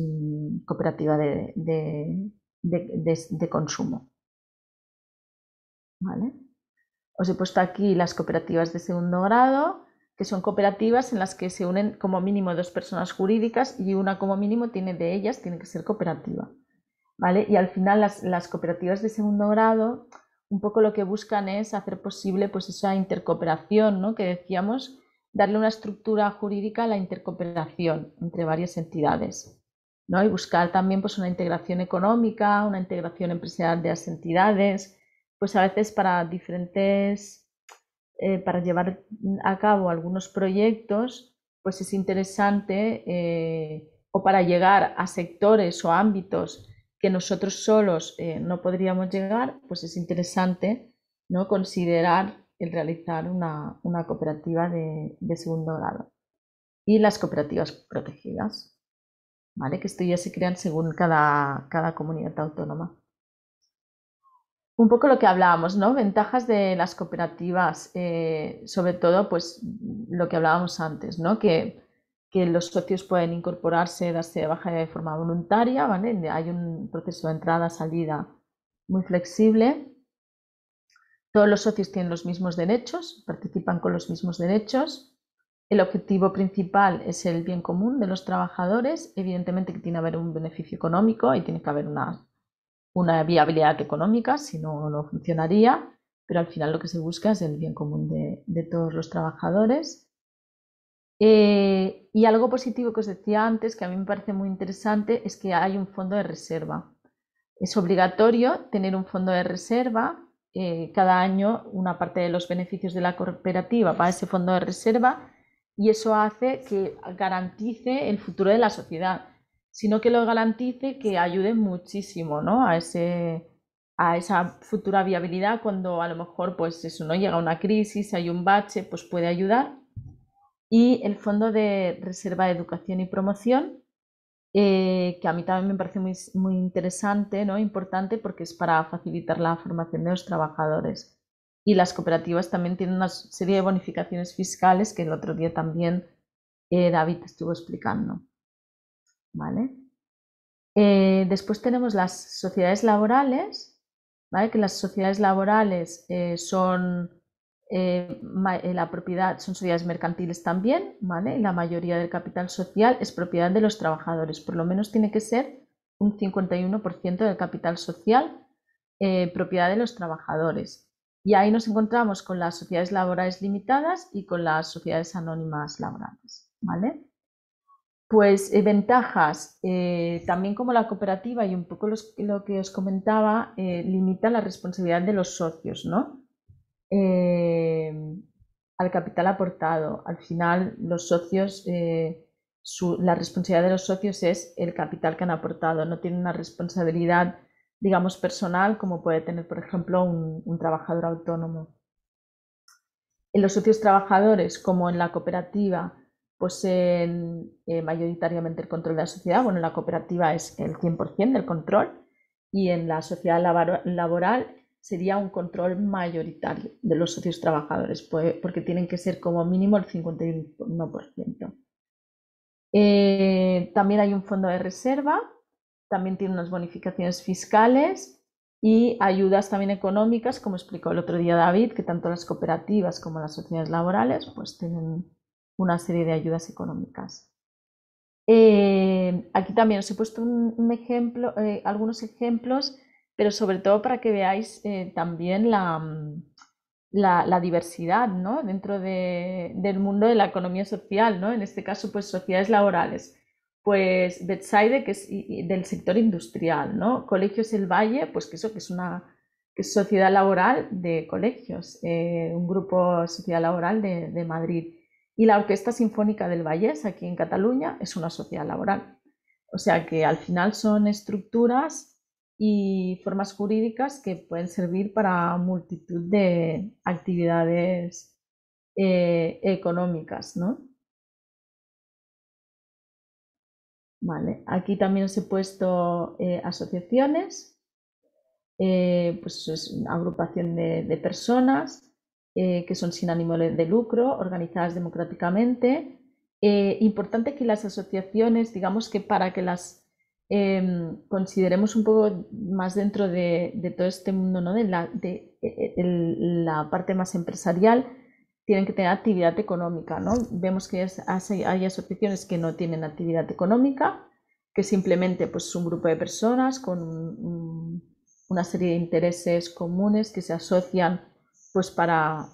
cooperativa de consumo, ¿vale? Os he puesto aquí las cooperativas de segundo grado, que son cooperativas en las que se unen como mínimo 2 personas jurídicas y una como mínimo de ellas tiene que ser cooperativa, ¿vale? Y al final las cooperativas de segundo grado un poco lo que buscan es hacer posible pues esa intercooperación, ¿no? Que decíamos, darle una estructura jurídica a la intercooperación entre varias entidades, ¿no? Y buscar también pues una integración económica, una integración empresarial de las entidades, pues a veces para para llevar a cabo algunos proyectos, pues es interesante, o para llegar a sectores o ámbitos que nosotros solos no podríamos llegar, pues es interesante, ¿no? Considerar el realizar una cooperativa de segundo grado. Y las cooperativas protegidas, ¿vale? Que esto ya se crean según cada comunidad autónoma. Un poco lo que hablábamos, ¿no? Ventajas de las cooperativas, sobre todo, pues lo que hablábamos antes, ¿no? Que los socios pueden incorporarse, darse de baja de forma voluntaria, ¿vale? Hay un proceso de entrada-salida muy flexible. Todos los socios tienen los mismos derechos, participan con los mismos derechos. El objetivo principal es el bien común de los trabajadores. Evidentemente que tiene que haber un beneficio económico y tiene que haber una viabilidad económica, si no, no funcionaría, pero al final lo que se busca es el bien común de todos los trabajadores. Y algo positivo que os decía antes, que a mí me parece muy interesante, es que hay un fondo de reserva. Es obligatorio tener un fondo de reserva. Cada año una parte de los beneficios de la cooperativa va a ese fondo de reserva y eso hace que garantice el futuro de la sociedad, sino que lo garantice, que ayude muchísimo, ¿no? a esa futura viabilidad cuando a lo mejor pues eso, ¿no? Llega una crisis, hay un bache, pues puede ayudar. Y el Fondo de Reserva de Educación y Promoción, que a mí también me parece muy interesante, ¿no? Importante, porque es para facilitar la formación de los trabajadores. Y las cooperativas también tienen una serie de bonificaciones fiscales que el otro día también David estuvo explicando, ¿vale? Después tenemos las sociedades laborales, ¿vale? Que las sociedades laborales son la propiedad, son sociedades mercantiles también, ¿vale? Y la mayoría del capital social es propiedad de los trabajadores, por lo menos tiene que ser un 51% del capital social propiedad de los trabajadores. Y ahí nos encontramos con las sociedades laborales limitadas y con las sociedades anónimas laborales, ¿vale? Pues ventajas, también como la cooperativa y un poco lo que os comentaba, limita la responsabilidad de los socios, ¿no? Al capital aportado. Al final, los socios, la responsabilidad de los socios es el capital que han aportado, no tienen una responsabilidad, digamos, personal como puede tener, por ejemplo, un trabajador autónomo. En los socios trabajadores, como en la cooperativa, poseen mayoritariamente el control de la sociedad. Bueno, en la cooperativa es el 100% del control y en la sociedad laboral sería un control mayoritario de los socios trabajadores, porque tienen que ser como mínimo el 51%. También hay un fondo de reserva, también tiene unas bonificaciones fiscales y ayudas también económicas, como explicó el otro día David, que tanto las cooperativas como las sociedades laborales pues tienen una serie de ayudas económicas. Aquí también os he puesto un ejemplo, algunos ejemplos, pero sobre todo para que veáis también la diversidad, ¿no? Dentro del mundo de la economía social, ¿no? En este caso, pues sociedades laborales. Pues Betsaide, que es del sector industrial, ¿no? Colegios El Valle, pues que es sociedad laboral de colegios, un grupo sociedad laboral de Madrid. Y la Orquesta Sinfónica del Vallès, aquí en Cataluña, es una sociedad laboral. O sea que al final son estructuras y formas jurídicas que pueden servir para multitud de actividades económicas, ¿no? Vale, aquí también os he puesto asociaciones, pues es una agrupación de personas que son sin ánimo de lucro, organizadas democráticamente. Importante que las asociaciones, digamos que para que las consideremos un poco más dentro de todo este mundo, ¿no? de la parte más empresarial, tienen que tener actividad económica, ¿no? Vemos que hay asociaciones que no tienen actividad económica, que simplemente pues, es un grupo de personas con una serie de intereses comunes que se asocian pues, para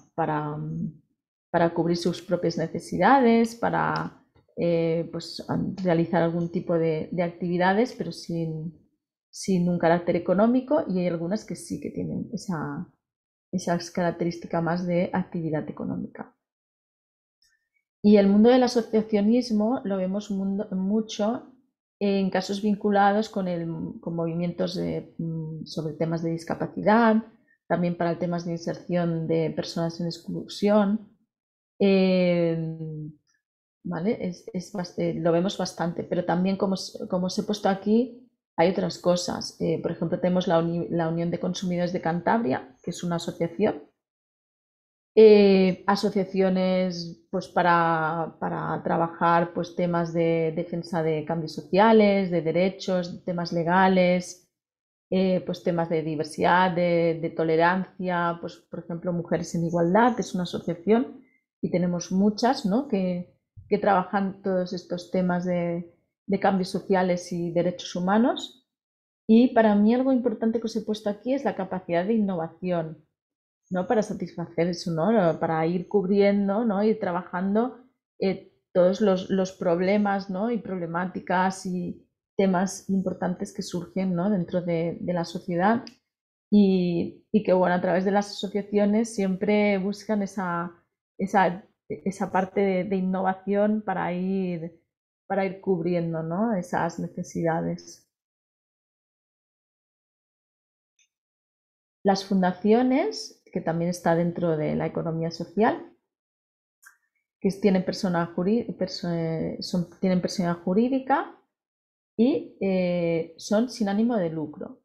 cubrir sus propias necesidades, para pues, realizar algún tipo de actividades, pero sin un carácter económico, y hay algunas que sí que tienen esa característica más de actividad económica. Y el mundo del asociacionismo lo vemos mucho en casos vinculados con movimientos sobre temas de discapacidad, también para temas de inserción de personas en exclusión. ¿Vale? Lo vemos bastante, pero también como os he puesto aquí, hay otras cosas. Por ejemplo, tenemos la Unión de Consumidores de Cantabria, que es una asociación. Asociaciones pues, para trabajar pues, temas de defensa de cambios sociales, de derechos, temas legales, pues, temas de diversidad, de tolerancia, pues, por ejemplo, Mujeres en Igualdad, que es una asociación, y tenemos muchas, ¿no? que trabajan todos estos temas de cambios sociales y derechos humanos. Y para mí algo importante que os he puesto aquí es la capacidad de innovación, ¿no? Para satisfacer eso, ¿no? Para ir cubriendo, ¿no? Ir trabajando todos los problemas, ¿no? Y problemáticas y temas importantes que surgen, ¿no? Dentro de la sociedad, y que, bueno, a través de las asociaciones siempre buscan esa parte de innovación para ir cubriendo, ¿no? Esas necesidades. Las fundaciones, que también está dentro de la economía social, que tienen personalidad jurídica y son sin ánimo de lucro.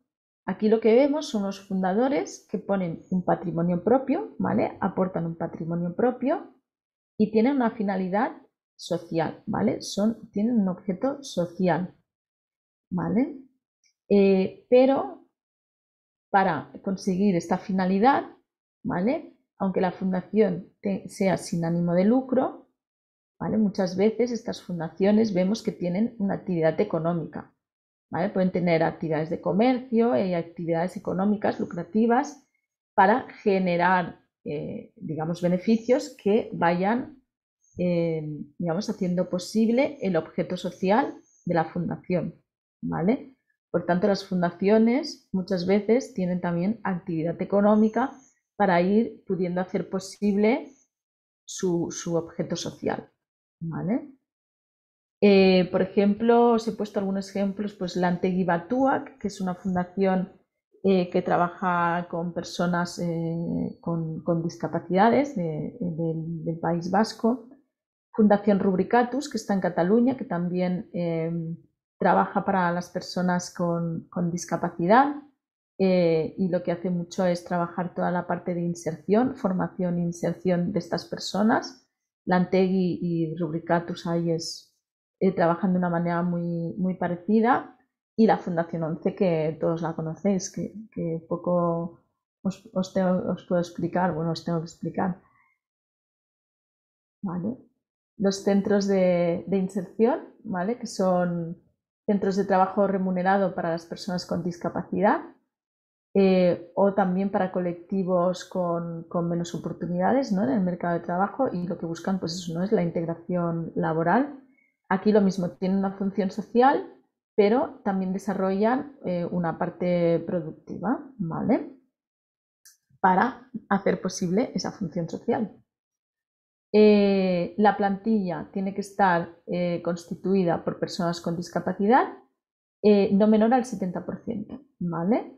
Aquí lo que vemos son los fundadores que ponen un patrimonio propio, ¿vale? Aportan un patrimonio propio y tienen una finalidad social, ¿vale? Tienen un objeto social, ¿vale? Pero para conseguir esta finalidad, ¿vale? Aunque la fundación sea sin ánimo de lucro, ¿vale? Muchas veces estas fundaciones vemos que tienen una actividad económica, ¿vale? Pueden tener actividades de comercio y actividades económicas lucrativas para generar, digamos, beneficios que vayan, digamos, haciendo posible el objeto social de la fundación, ¿vale? Por tanto, las fundaciones muchas veces tienen también actividad económica para ir pudiendo hacer posible su objeto social, ¿vale? Por ejemplo, os he puesto algunos ejemplos, pues la Antegui Batuak, que es una fundación que trabaja con personas con discapacidades del País Vasco. Fundación Rubricatus, que está en Cataluña, que también trabaja para las personas con discapacidad, y lo que hace mucho es trabajar toda la parte de inserción, formación e inserción de estas personas. La Antegui y Rubricatus ahí trabajan de una manera muy, muy parecida, y la Fundación 11, que todos la conocéis, que poco os puedo explicar, bueno, os tengo que explicar. ¿Vale? Los centros de inserción, ¿vale? Que son centros de trabajo remunerado para las personas con discapacidad, o también para colectivos con menos oportunidades, ¿no? En el mercado de trabajo, y lo que buscan pues eso, ¿no? Es la integración laboral. Aquí lo mismo, tienen una función social, pero también desarrollan una parte productiva, ¿vale? Para hacer posible esa función social. La plantilla tiene que estar constituida por personas con discapacidad no menor al 70%, ¿vale?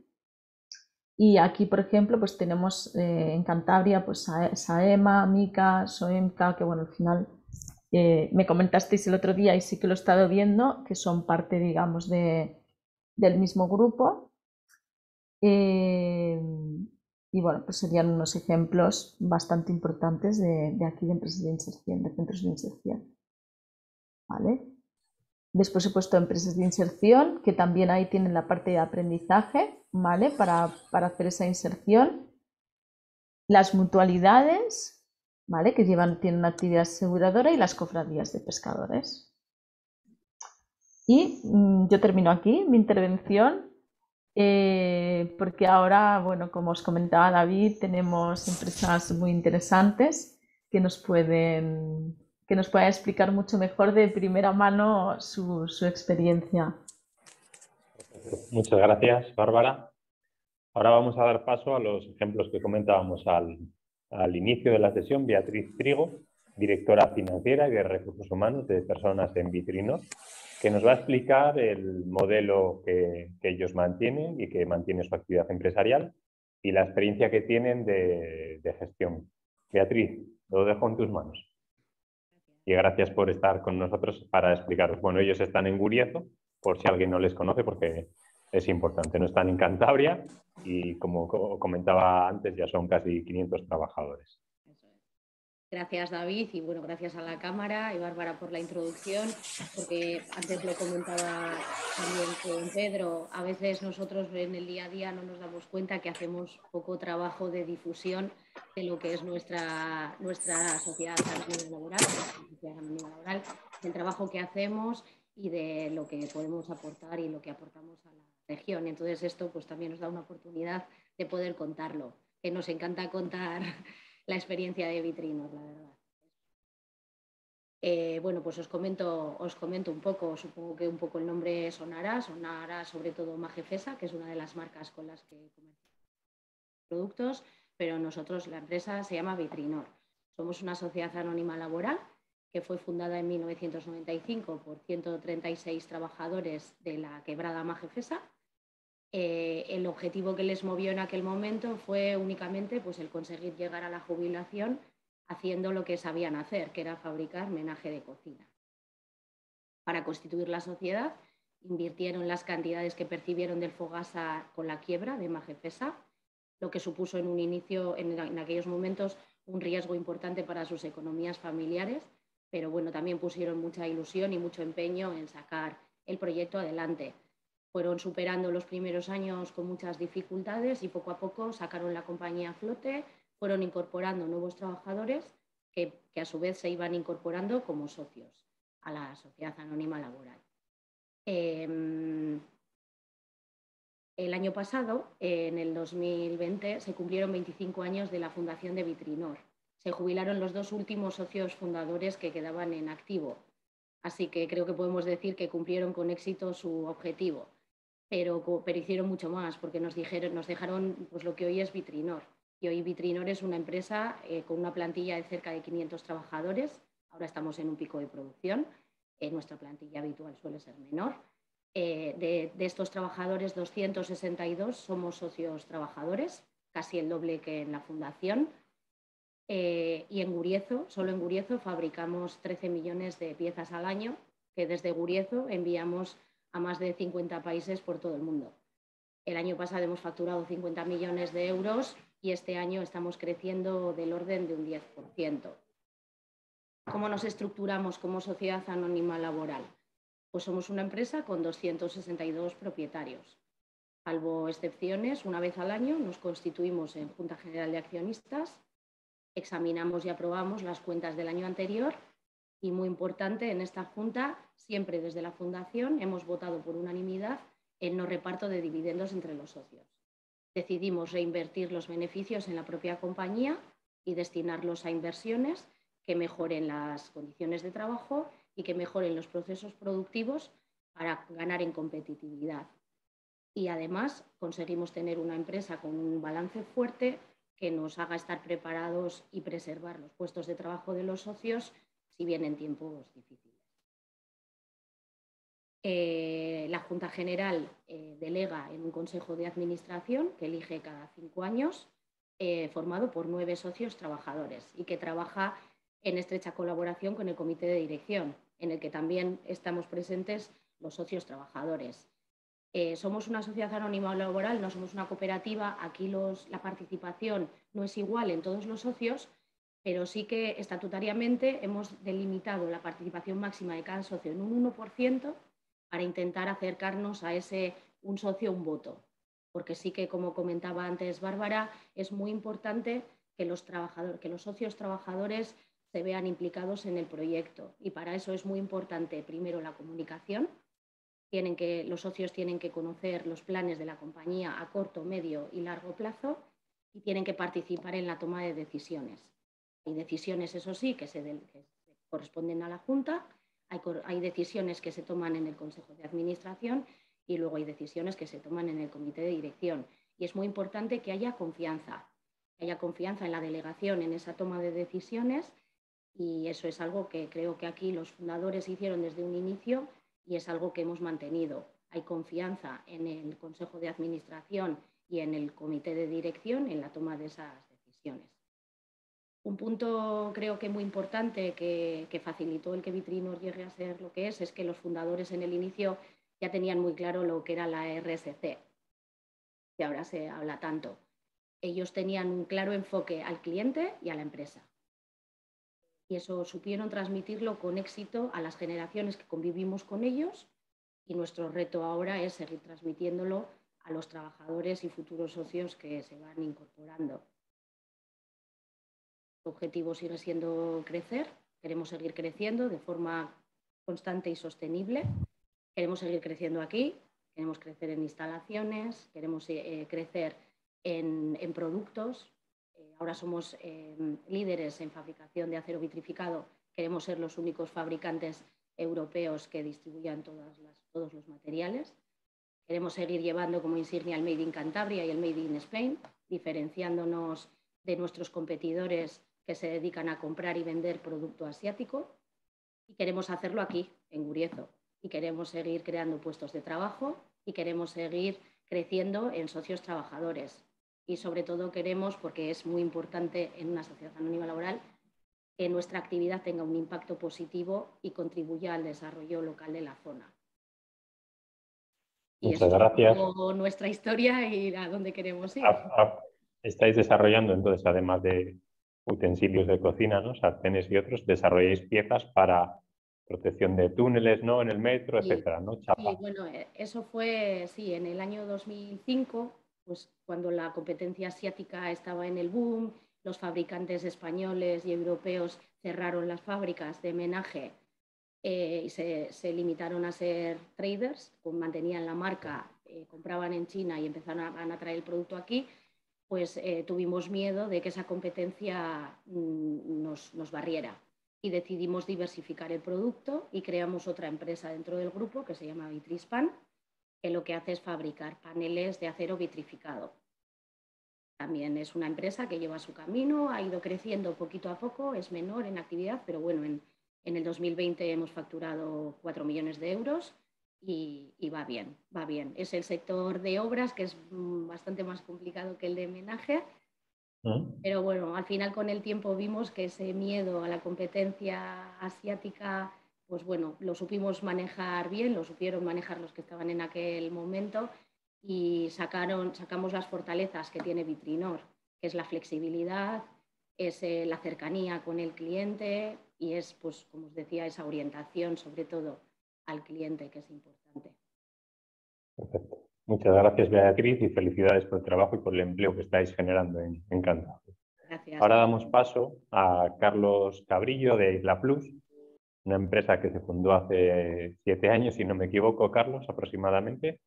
Y aquí, por ejemplo, pues tenemos en Cantabria pues Saema, Mica, Soemca, que bueno, al final me comentasteis el otro día y sí que lo he estado viendo, que son parte, digamos, del mismo grupo. Y bueno, pues serían unos ejemplos bastante importantes de aquí de empresas de inserción, de centros de inserción. ¿Vale? Después he puesto empresas de inserción, que también ahí tienen la parte de aprendizaje, ¿vale? Para hacer esa inserción. Las mutualidades, ¿vale? Que tienen una actividad aseguradora, y las cofradías de pescadores. Y yo termino aquí mi intervención, porque ahora, bueno, como os comentaba David, tenemos empresas muy interesantes que nos pueden explicar mucho mejor de primera mano su experiencia. Muchas gracias, Bárbara. Ahora vamos a dar paso a los ejemplos que comentábamos al inicio de la sesión. Beatriz Trigo, directora financiera y de recursos humanos de Personas en Vitrinor, que nos va a explicar el modelo que ellos mantienen y que mantiene su actividad empresarial y la experiencia que tienen de gestión. Beatriz, lo dejo en tus manos. Y gracias por estar con nosotros para explicaros. Bueno, ellos están en Guriezo, por si alguien no les conoce, porque es importante. No están en Cantabria y, como comentaba antes, ya son casi 500 trabajadores. Gracias, David, y bueno, gracias a la Cámara y Bárbara por la introducción, porque antes lo comentaba también con Pedro, a veces nosotros en el día a día no nos damos cuenta que hacemos poco trabajo de difusión de lo que es nuestra sociedad anónima laboral, del trabajo que hacemos y de lo que podemos aportar y lo que aportamos a la región. Entonces esto pues también nos da una oportunidad de poder contarlo, que nos encanta contar la experiencia de Vitrinor, la verdad. Bueno, pues os comento un poco, supongo que un poco el nombre sonará sobre todo Magefesa, que es una de las marcas con las que comercializamos productos, pero nosotros, la empresa se llama Vitrinor. Somos una sociedad anónima laboral que fue fundada en 1995 por 136 trabajadores de la quebrada Magefesa. El objetivo que les movió en aquel momento fue únicamente pues, el conseguir llegar a la jubilación haciendo lo que sabían hacer, que era fabricar menaje de cocina. Para constituir la sociedad, invirtieron las cantidades que percibieron del Fogasa con la quiebra de Magefesa, lo que supuso en un inicio, en aquellos momentos, un riesgo importante para sus economías familiares, pero bueno, también pusieron mucha ilusión y mucho empeño en sacar el proyecto adelante. Fueron superando los primeros años con muchas dificultades y poco a poco sacaron la compañía a flote, fueron incorporando nuevos trabajadores que a su vez se iban incorporando como socios a la sociedad anónima laboral. El año pasado, en el 2020, se cumplieron 25 años de la fundación de Vitrinor. Se jubilaron los dos últimos socios fundadores que quedaban en activo, así que creo que podemos decir que cumplieron con éxito su objetivo. Pero hicieron mucho más, porque nos dejaron pues, lo que hoy es Vitrinor. Y hoy Vitrinor es una empresa con una plantilla de cerca de 500 trabajadores. Ahora estamos en un pico de producción. Nuestra plantilla habitual suele ser menor. De estos trabajadores, 262 somos socios trabajadores, casi el doble que en la fundación. Y en Guriezo, solo en Guriezo, fabricamos 13 millones de piezas al año, que desde Guriezo enviamos a más de 50 países por todo el mundo. El año pasado hemos facturado 50 millones de euros y este año estamos creciendo del orden de un 10%. ¿Cómo nos estructuramos como sociedad anónima laboral? Pues somos una empresa con 262 propietarios. Salvo excepciones, una vez al año nos constituimos en Junta General de Accionistas, examinamos y aprobamos las cuentas del año anterior y, muy importante, en esta Junta, siempre desde la Fundación, hemos votado por unanimidad el no reparto de dividendos entre los socios. Decidimos reinvertir los beneficios en la propia compañía y destinarlos a inversiones que mejoren las condiciones de trabajo y que mejoren los procesos productivos para ganar en competitividad. Y además conseguimos tener una empresa con un balance fuerte que nos haga estar preparados y preservar los puestos de trabajo de los socios si vienen tiempos difíciles. La Junta General delega en un Consejo de Administración que elige cada 5 años, formado por 9 socios trabajadores y que trabaja en estrecha colaboración con el Comité de Dirección, en el que también estamos presentes los socios trabajadores. Somos una sociedad anónima laboral, no somos una cooperativa. Aquí la participación no es igual en todos los socios, pero sí que estatutariamente hemos delimitado la participación máxima de cada socio en un 1% para intentar acercarnos a ese un socio, un voto. Porque sí que, como comentaba antes Bárbara, es muy importante que los socios trabajadores se vean implicados en el proyecto. Y para eso es muy importante, primero, la comunicación. Los socios tienen que conocer los planes de la compañía a corto, medio y largo plazo y tienen que participar en la toma de decisiones. Hay decisiones, eso sí, que corresponden a la Junta, hay decisiones que se toman en el Consejo de Administración y luego hay decisiones que se toman en el Comité de Dirección. Y es muy importante que haya confianza en la delegación, en esa toma de decisiones, y eso es algo que creo que aquí los fundadores hicieron desde un inicio y es algo que hemos mantenido. Hay confianza en el Consejo de Administración y en el Comité de Dirección en la toma de esas decisiones. Un punto creo que muy importante que facilitó el que Vitrinor llegue a ser lo que es que los fundadores en el inicio ya tenían muy claro lo que era la RSC, que ahora se habla tanto. Ellos tenían un claro enfoque al cliente y a la empresa. Y eso supieron transmitirlo con éxito a las generaciones que convivimos con ellos, y nuestro reto ahora es seguir transmitiéndolo a los trabajadores y futuros socios que se van incorporando. El objetivo sigue siendo crecer, queremos seguir creciendo de forma constante y sostenible, queremos seguir creciendo aquí, queremos crecer en instalaciones, queremos crecer en productos. Ahora somos líderes en fabricación de acero vitrificado, queremos ser los únicos fabricantes europeos que distribuyan todos los materiales. Queremos seguir llevando como insignia el Made in Cantabria y el Made in Spain, diferenciándonos de nuestros competidores que se dedican a comprar y vender producto asiático. Y queremos hacerlo aquí, en Guriezo. Y queremos seguir creando puestos de trabajo y queremos seguir creciendo en socios trabajadores. Y sobre todo queremos, porque es muy importante en una sociedad anónima laboral, que nuestra actividad tenga un impacto positivo y contribuya al desarrollo local de la zona. Y Muchas eso gracias. es un poco nuestra historia y a dónde queremos ir. Estáis desarrollando, entonces, además de utensilios de cocina, ¿no? Sartenes y otros, desarrolláis piezas para protección de túneles, ¿no? En el metro, etcétera, ¿no? Chapa. Sí, bueno, eso fue, sí, en el año 2005, pues cuando la competencia asiática estaba en el boom, los fabricantes españoles y europeos cerraron las fábricas de menaje y se limitaron a ser traders, mantenían la marca, compraban en China y empezaron a traer el producto aquí. Pues tuvimos miedo de que esa competencia nos barriera y decidimos diversificar el producto y creamos otra empresa dentro del grupo que se llama Vitrispan, que lo que hace es fabricar paneles de acero vitrificado. También es una empresa que lleva su camino, ha ido creciendo poquito a poco, es menor en actividad, pero bueno, en el 2020 hemos facturado 4 millones de euros y va bien, va bien. Es el sector de obras, que es bastante más complicado que el de menaje, pero bueno, al final con el tiempo vimos que ese miedo a la competencia asiática, pues bueno, lo supimos manejar bien, lo supieron manejar los que estaban en aquel momento y sacamos las fortalezas que tiene Vitrinor, que es la flexibilidad, es la cercanía con el cliente y es, pues como os decía, esa orientación sobre todo al cliente, que es importante. Perfecto. Muchas gracias, Beatriz, y felicidades por el trabajo y por el empleo que estáis generando en Cantabria. Gracias. Ahora damos paso a Carlos Cabrillo de Isla Plus, una empresa que se fundó hace 7 años, si no me equivoco, Carlos, aproximadamente,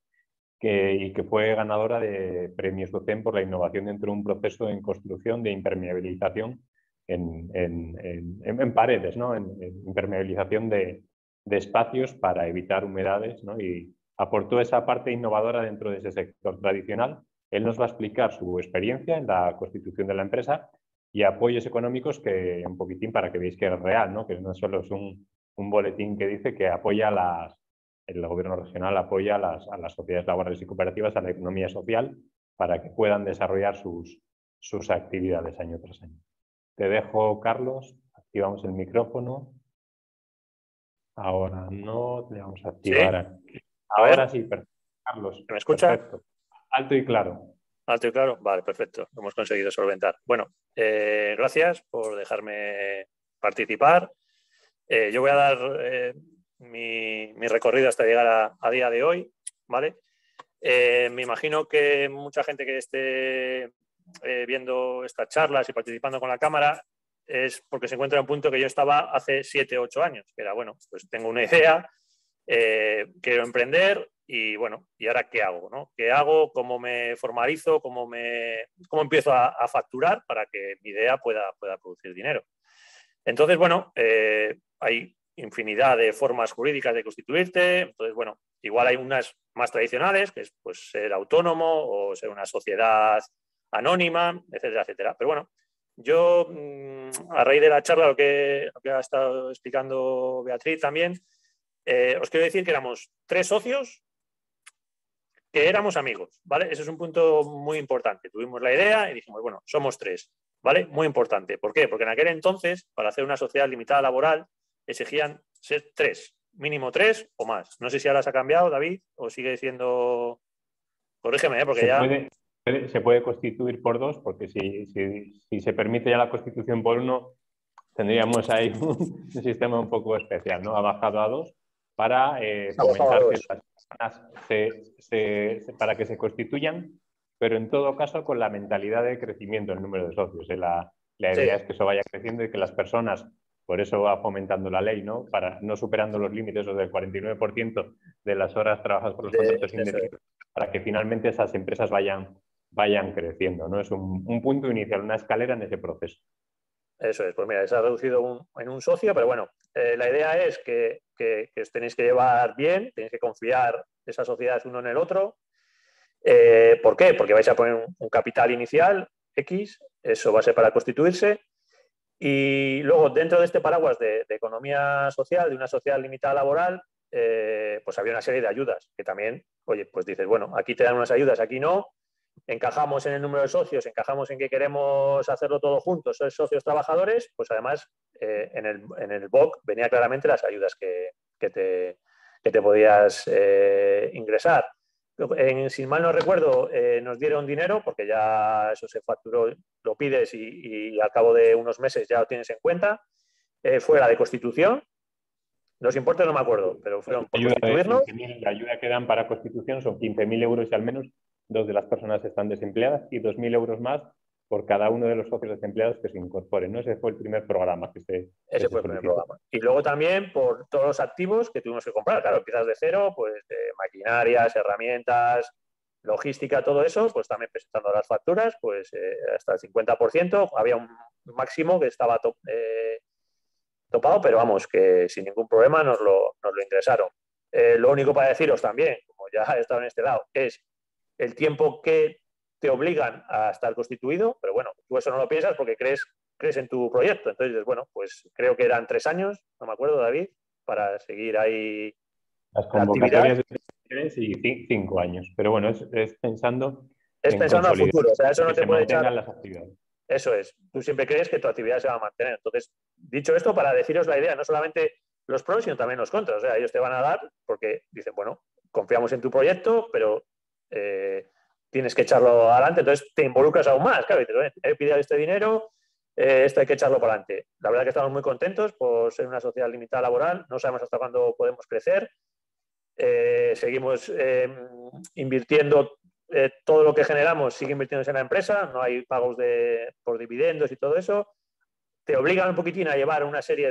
y que fue ganadora de premios DOCEN por la innovación dentro de un proceso en construcción de impermeabilización en paredes, ¿no? En impermeabilización de espacios para evitar humedades, ¿no? Y aportó esa parte innovadora dentro de ese sector tradicional. Él nos va a explicar su experiencia en la constitución de la empresa y apoyos económicos que un poquitín para que veáis que es real, ¿no? Que no solo es un boletín que dice que apoya el gobierno regional apoya a las sociedades laborales y cooperativas, a la economía social, para que puedan desarrollar sus actividades año tras año. Te dejo, Carlos, activamos el micrófono. Ahora no, le vamos a activar aquí. Ahora sí, perfecto. Carlos, ¿Me escucha? perfecto. Alto y claro. Alto y claro. Vale, perfecto. Lo hemos conseguido solventar. Bueno, gracias por dejarme participar. Yo voy a dar mi recorrido hasta llegar a día de hoy, ¿vale? Me imagino que mucha gente que esté viendo estas charlas y participando con la cámara es porque se encuentra en un punto que yo estaba hace 7 o 8 años, que era, bueno, pues tengo una idea, quiero emprender y, bueno, ¿y ahora qué hago, no? ¿Qué hago? ¿Cómo me formalizo? ¿Cómo empiezo a facturar para que mi idea pueda producir dinero? Entonces, bueno, hay infinidad de formas jurídicas de constituirte. Entonces, bueno, igual hay unas más tradicionales, que es pues, ser autónomo o ser una sociedad anónima, etcétera, etcétera. Pero bueno, yo, a raíz de la charla, lo que ha estado explicando Beatriz también, os quiero decir que éramos 3 socios que éramos amigos, ¿vale? Ese es un punto muy importante. Tuvimos la idea y dijimos, bueno, somos 3, ¿vale? Muy importante. ¿Por qué? Porque en aquel entonces, para hacer una sociedad limitada laboral, exigían ser 3, mínimo 3 o más. No sé si ahora se ha cambiado, David, o sigue siendo... Corrígeme, porque se puede constituir por 2, porque si se permite ya la constitución por 1, tendríamos ahí un sistema un poco especial, ¿no? Ha bajado a 2 para fomentar que las personas para que se constituyan, pero en todo caso con la mentalidad de crecimiento del número de socios. La idea es que eso vaya creciendo y que las personas, por eso va fomentando la ley, ¿no? Para no superando los límites del 49% de las horas trabajadas por los contratos indefinidos, para que finalmente esas empresas vayan creciendo, ¿no? Es un punto inicial, una escalera en ese proceso. Eso es, pues mira, se ha reducido en un socio, pero bueno, la idea es que os tenéis que llevar bien, tenéis que confiar esa sociedad uno en el otro. ¿Por qué? Porque vais a poner un capital inicial, X, eso va a ser para constituirse. Y luego, dentro de este paraguas de economía social, de una sociedad limitada laboral, pues había una serie de ayudas que también, oye, pues dices, bueno, aquí te dan unas ayudas, aquí no. Encajamos en el número de socios, encajamos en que queremos hacerlo todo juntos, sois socios trabajadores, pues además en el BOC venía claramente las ayudas que te podías ingresar. Si mal no recuerdo, nos dieron dinero porque ya eso se facturó, lo pides y al cabo de unos meses ya lo tienes en cuenta. Fue la de constitución. Los importes no me acuerdo, pero fueron por constituirnos. La ayuda que dan para constitución son 15.000 euros y al menos 2 de las personas están desempleadas y 2.000 euros más por cada uno de los socios desempleados que se incorporen, ¿no? Ese fue el primer programa Ese fue el primer programa. Y luego también por todos los activos que tuvimos que comprar. Claro, empiezas de cero, pues maquinarias, herramientas, logística, todo eso, pues también presentando las facturas, pues hasta el 50%. Había un máximo que estaba topado, pero vamos, que sin ningún problema nos lo ingresaron. Lo único para deciros también, como ya he estado en este lado, es el tiempo que te obligan a estar constituido, pero bueno, tú eso no lo piensas porque crees en tu proyecto. Entonces, bueno, pues creo que eran 3 años, no me acuerdo, David, para seguir ahí. Las convocatorias de 3 y 5 años. Pero bueno, es pensando. Es pensando al futuro, o sea, eso no te puede echar. Las actividades. Eso es, tú siempre crees que tu actividad se va a mantener. Entonces, dicho esto, para deciros la idea, no solamente los pros, sino también los contras. O sea, ellos te van a dar porque dicen, bueno, confiamos en tu proyecto, pero tienes que echarlo adelante, entonces te involucras aún más. Claro, y te he pedido este dinero, esto hay que echarlo para adelante. La verdad que estamos muy contentos por ser una sociedad limitada laboral, no sabemos hasta cuándo podemos crecer. Seguimos invirtiendo. Todo lo que generamos sigue invirtiéndose en la empresa, no hay pagos por dividendos y todo eso. Te obligan un poquitín a llevar una serie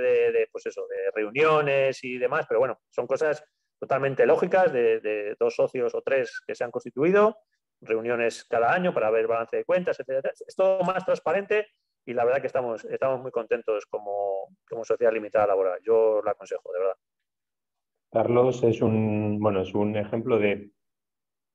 pues eso, de reuniones y demás, pero bueno, son cosas totalmente lógicas de 2 socios o 3 que se han constituido, reuniones cada año para ver balance de cuentas, etc. Es todo más transparente y la verdad que estamos muy contentos como sociedad limitada laboral. Yo lo aconsejo, de verdad. Carlos es un ejemplo de...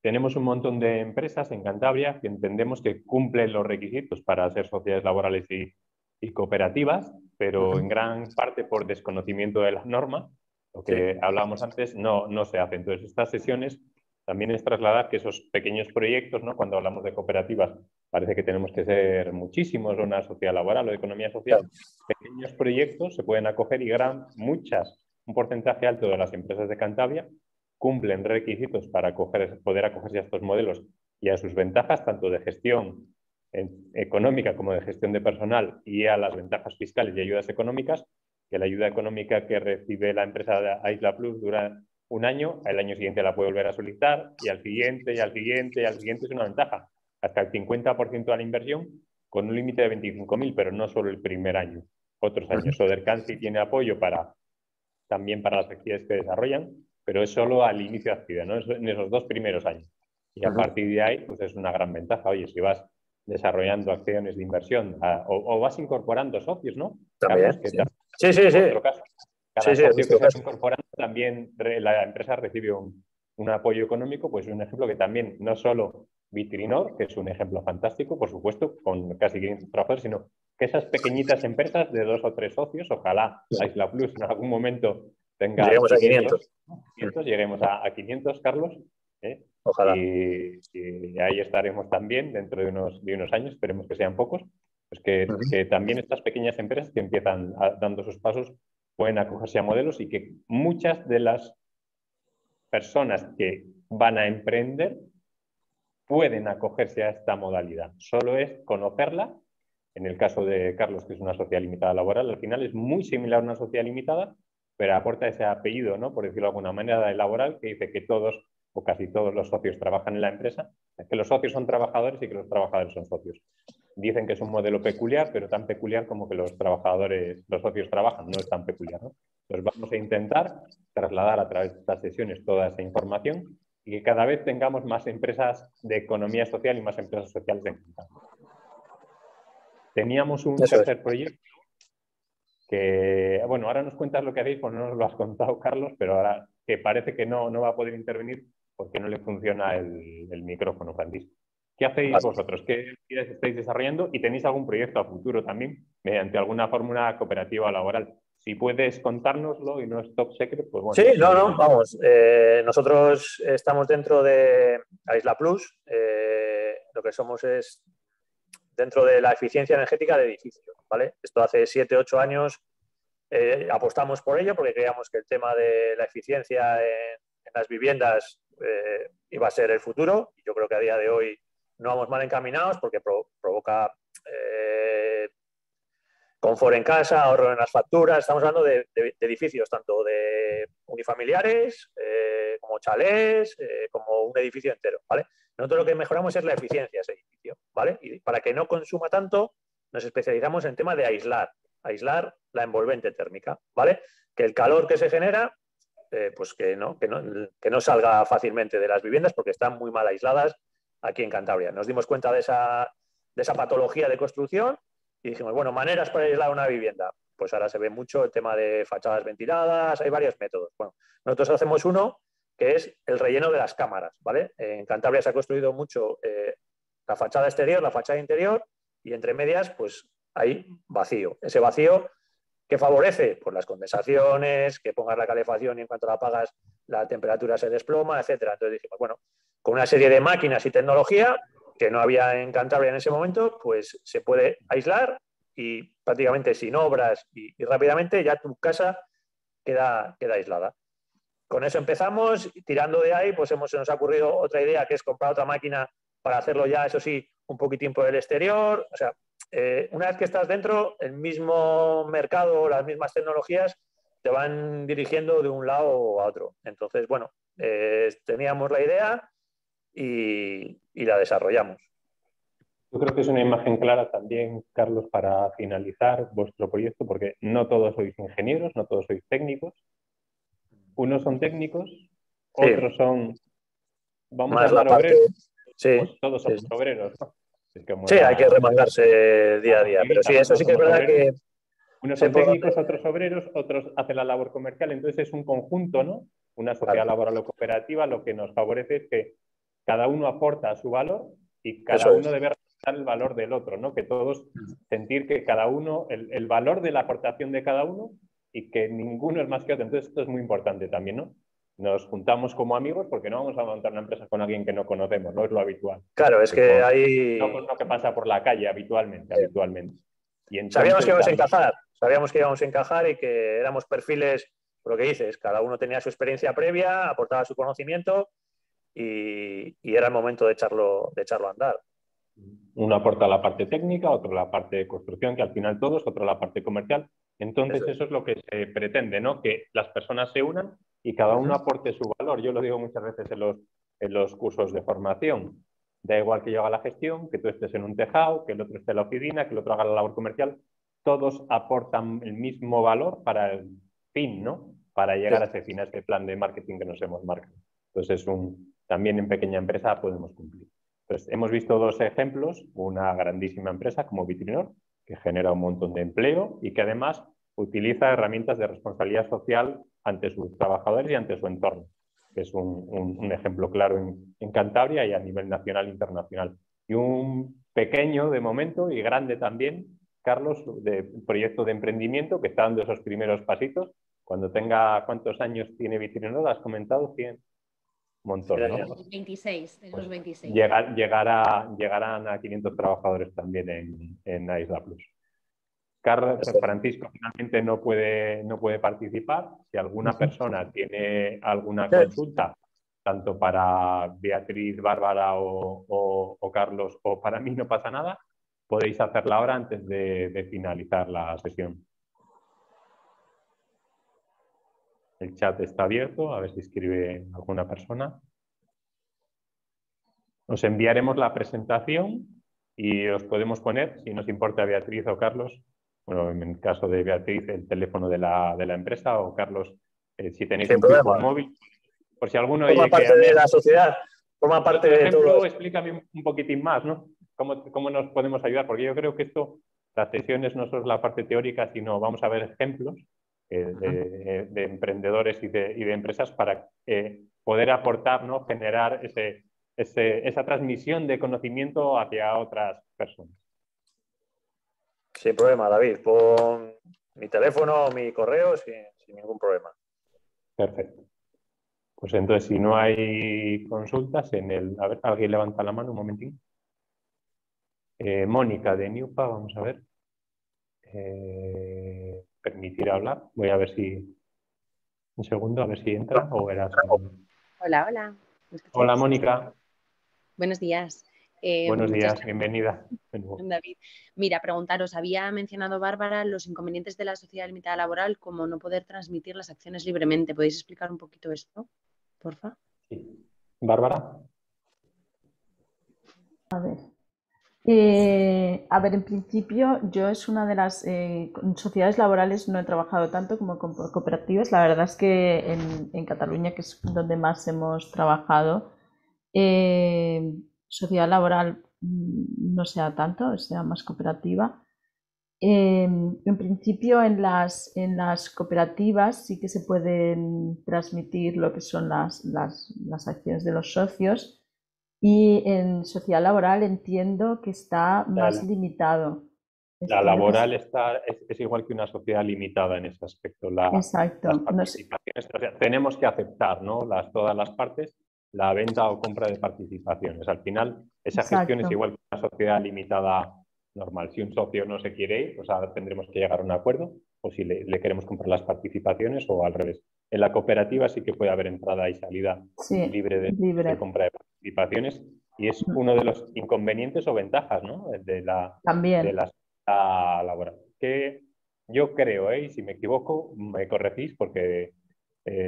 Tenemos un montón de empresas en Cantabria que entendemos que cumplen los requisitos para ser sociedades laborales y cooperativas, pero en gran parte por desconocimiento de las normas, lo que hablábamos antes, no se hace. Entonces, estas sesiones también es trasladar que esos pequeños proyectos, ¿no? Cuando hablamos de cooperativas, parece que tenemos que ser muchísimos, una sociedad laboral o de economía social. Pequeños proyectos se pueden acoger y un porcentaje alto de las empresas de Cantabria cumplen requisitos para poder acogerse a estos modelos y a sus ventajas, tanto de gestión económica como de gestión de personal, y a las ventajas fiscales y ayudas económicas, que la ayuda económica que recibe la empresa de Isla Plus dura un año, al año siguiente la puede volver a solicitar, y al siguiente, y al siguiente, y al siguiente. Es una ventaja, hasta el 50% de la inversión, con un límite de 25.000, pero no solo el primer año, otros años. Sodercancy tiene apoyo también para las actividades que desarrollan, pero es solo al inicio de actividad, ¿no? Es en esos 2 primeros años. Y a partir de ahí, pues es una gran ventaja. Oye, si vas desarrollando acciones de inversión o vas incorporando socios, ¿no? También. Carlos, que sí. otro caso. Cada socio que se va caso. incorporando, también la empresa recibe un apoyo económico. Pues un ejemplo que también, no solo Vitrinor, que es un ejemplo fantástico, por supuesto, con casi 500 trabajadores, sino que esas pequeñitas empresas de 2 o 3 socios, ojalá Isla Plus en algún momento tenga... Lleguemos a 500. Lleguemos a 500, Carlos. Ojalá. Y ahí estaremos también dentro de unos años, esperemos que sean pocos, pues que también estas pequeñas empresas que empiezan dando sus pasos pueden acogerse a modelos, y que muchas de las personas que van a emprender pueden acogerse a esta modalidad. Solo es conocerla. En el caso de Carlos, que es una sociedad limitada laboral, al final es muy similar a una sociedad limitada, pero aporta ese apellido, ¿no? Por decirlo de alguna manera, de laboral, que dice que todos o casi todos los socios trabajan en la empresa, que los socios son trabajadores y que los trabajadores son socios. Dicen que es un modelo peculiar, pero tan peculiar como que los socios trabajan, no es tan peculiar, ¿no? Entonces vamos a intentar trasladar a través de estas sesiones toda esa información, y que cada vez tengamos más empresas de economía social y más empresas sociales en Cantabria. Teníamos un tercer proyecto que, bueno, ahora nos cuentas lo que hacéis, pues no nos lo has contado, Carlos, pero ahora que parece que no va a poder intervenir porque no le funciona el micrófono, Francisco. ¿Qué hacéis vosotros? ¿Qué actividades estáis desarrollando? ¿Y tenéis algún proyecto a futuro también mediante alguna fórmula cooperativa o laboral? Si puedes contárnoslo y no es top secret, pues bueno. Sí, vamos. Nosotros estamos dentro de Isla Plus. Lo que somos es dentro de la eficiencia energética de edificios, ¿vale? Esto hace 7, 8 años apostamos por ello porque creíamos que el tema de la eficiencia en las viviendas iba a ser el futuro, y yo creo que a día de hoy no vamos mal encaminados porque provoca confort en casa, ahorro en las facturas. Estamos hablando de edificios tanto de unifamiliares como chalés, como un edificio entero, ¿vale? Nosotros lo que mejoramos es la eficiencia de ese edificio, ¿vale? Y para que no consuma tanto, nos especializamos en tema de aislar la envolvente térmica, ¿vale? Que el calor que se genera, pues que no salga fácilmente de las viviendas porque están muy mal aisladas aquí en Cantabria. Nos dimos cuenta de esa patología de construcción y dijimos, bueno, maneras para aislar una vivienda. Pues ahora se ve mucho el tema de fachadas ventiladas, hay varios métodos. Bueno, nosotros hacemos uno que es el relleno de las cámaras, ¿vale? En Cantabria se ha construido mucho la fachada exterior, la fachada interior, y entre medias, pues hay vacío. Ese vacío, ¿qué favorece? Pues las condensaciones, que pongas la calefacción y en cuanto la apagas la temperatura se desploma, etcétera. Entonces dijimos, bueno, con una serie de máquinas y tecnología que no había en Cantabria en ese momento, pues se puede aislar y prácticamente sin obras y rápidamente ya tu casa queda aislada. Con eso empezamos, y tirando de ahí, pues se nos ha ocurrido otra idea, que es comprar otra máquina para hacerlo ya, eso sí, un poquitín por el exterior. O sea, una vez que estás dentro, el mismo mercado, las mismas tecnologías te van dirigiendo de un lado a otro. Entonces, bueno, teníamos la idea y la desarrollamos. Yo creo que es una imagen clara también, Carlos, para finalizar vuestro proyecto, porque no todos sois ingenieros, no todos sois técnicos. Unos son técnicos, otros son, vamos a llamar obreros. Sí, pues todos somos obreros, ¿no? Sí, hay que remangarse día a día, pero sí, eso sí que es verdad que... Unos son técnicos, otros obreros, otros hacen la labor comercial, entonces es un conjunto, ¿no? Una sociedad laboral o cooperativa lo que nos favorece es que cada uno aporta su valor y cada uno debe respetar el valor del otro, ¿no? Que todos sentir que cada uno, el valor de la aportación de cada uno y que ninguno es más que otro. Entonces esto es muy importante también, ¿no? Nos juntamos como amigos porque no vamos a montar una empresa con alguien que no conocemos, no es lo habitual. Claro, es que hay... No es lo que pasa por la calle habitualmente. Y entonces, sabíamos que íbamos a encajar y que éramos perfiles lo que dices, cada uno tenía su experiencia previa, aportaba su conocimiento y era el momento de echarlo a andar. Uno aporta la parte técnica, otro la parte de construcción, que al final todos, otro la parte comercial. Entonces eso es lo que se pretende, ¿no? Que las personas se unan y cada uno aporte su valor. Yo lo digo muchas veces en los cursos de formación. Da igual que yo haga la gestión, que tú estés en un tejado, que el otro esté en la oficina, que el otro haga la labor comercial. Todos aportan el mismo valor para el fin, ¿no? Para llegar a ese fin, a ese plan de marketing que nos hemos marcado. Entonces, también en pequeña empresa podemos cumplir. Entonces, hemos visto dos ejemplos, una grandísima empresa como Vitrinor, que genera un montón de empleo y que además utiliza herramientas de responsabilidad social ante sus trabajadores y ante su entorno, que es un ejemplo claro en Cantabria y a nivel nacional e internacional. Y un pequeño de momento y grande también, Carlos, de proyecto de emprendimiento que está dando esos primeros pasitos. Cuando tenga, ¿cuántos años tiene Vitrinor? ¿Has comentado? 100. Un montón, ¿no? 26, tenemos 26. Llegarán a 500 trabajadores también en Isla Plus. Francisco finalmente no puede participar. Si alguna persona tiene alguna consulta, tanto para Beatriz, Bárbara o Carlos, o para mí, no pasa nada, podéis hacerla ahora antes de finalizar la sesión. El chat está abierto, a ver si escribe alguna persona. Os enviaremos la presentación y os podemos poner, si nos importa, Beatriz o Carlos, bueno, en el caso de Beatriz, el teléfono de la empresa, o Carlos, si tenéis un fijo móvil, por si alguno... Forma parte de la sociedad, forma parte de todo. Explícame un poquitín más, ¿no? ¿Cómo nos podemos ayudar? Porque yo creo que esto, las sesiones no solo es la parte teórica, sino vamos a ver ejemplos de emprendedores y de empresas para poder aportar, ¿no? Generar esa transmisión de conocimiento hacia otras personas. Sin problema, David. Pon mi teléfono o mi correo sin ningún problema. Perfecto. Pues entonces, si no hay consultas, a ver, alguien levanta la mano un momentín. Mónica de Newpa, vamos a ver. Permitir hablar. Voy a ver si... Un segundo, a ver si entra o eras... Hola, hola. Hola, Mónica. Buenos días. Buenos días, bienvenida. David. Mira, preguntaros, había mencionado Bárbara los inconvenientes de la sociedad limitada laboral como no poder transmitir las acciones libremente. ¿Podéis explicar un poquito esto, porfa? Sí. Bárbara. A ver, en principio yo es una de las sociedades laborales, no he trabajado tanto como con cooperativas. La verdad es que en Cataluña, que es donde más hemos trabajado, sociedad laboral no sea tanto, sea más cooperativa. En principio en las cooperativas sí que se pueden transmitir lo que son las acciones de los socios. Y en sociedad laboral entiendo que está más limitado. La laboral es igual que una sociedad limitada en ese aspecto. Exacto. Las participaciones, o sea, tenemos que aceptar, ¿no? Todas las partes la venta o compra de participaciones. Al final, esa gestión es igual que una sociedad limitada normal. Si un socio no se quiere ir, pues ahora tendremos que llegar a un acuerdo, o si le queremos comprar las participaciones, o al revés. En la cooperativa sí que puede haber entrada y salida libre de compra de participaciones, y es uno de los inconvenientes o ventajas, ¿no? de la sociedad laboral. Que yo creo, y si me equivoco, me corregís, porque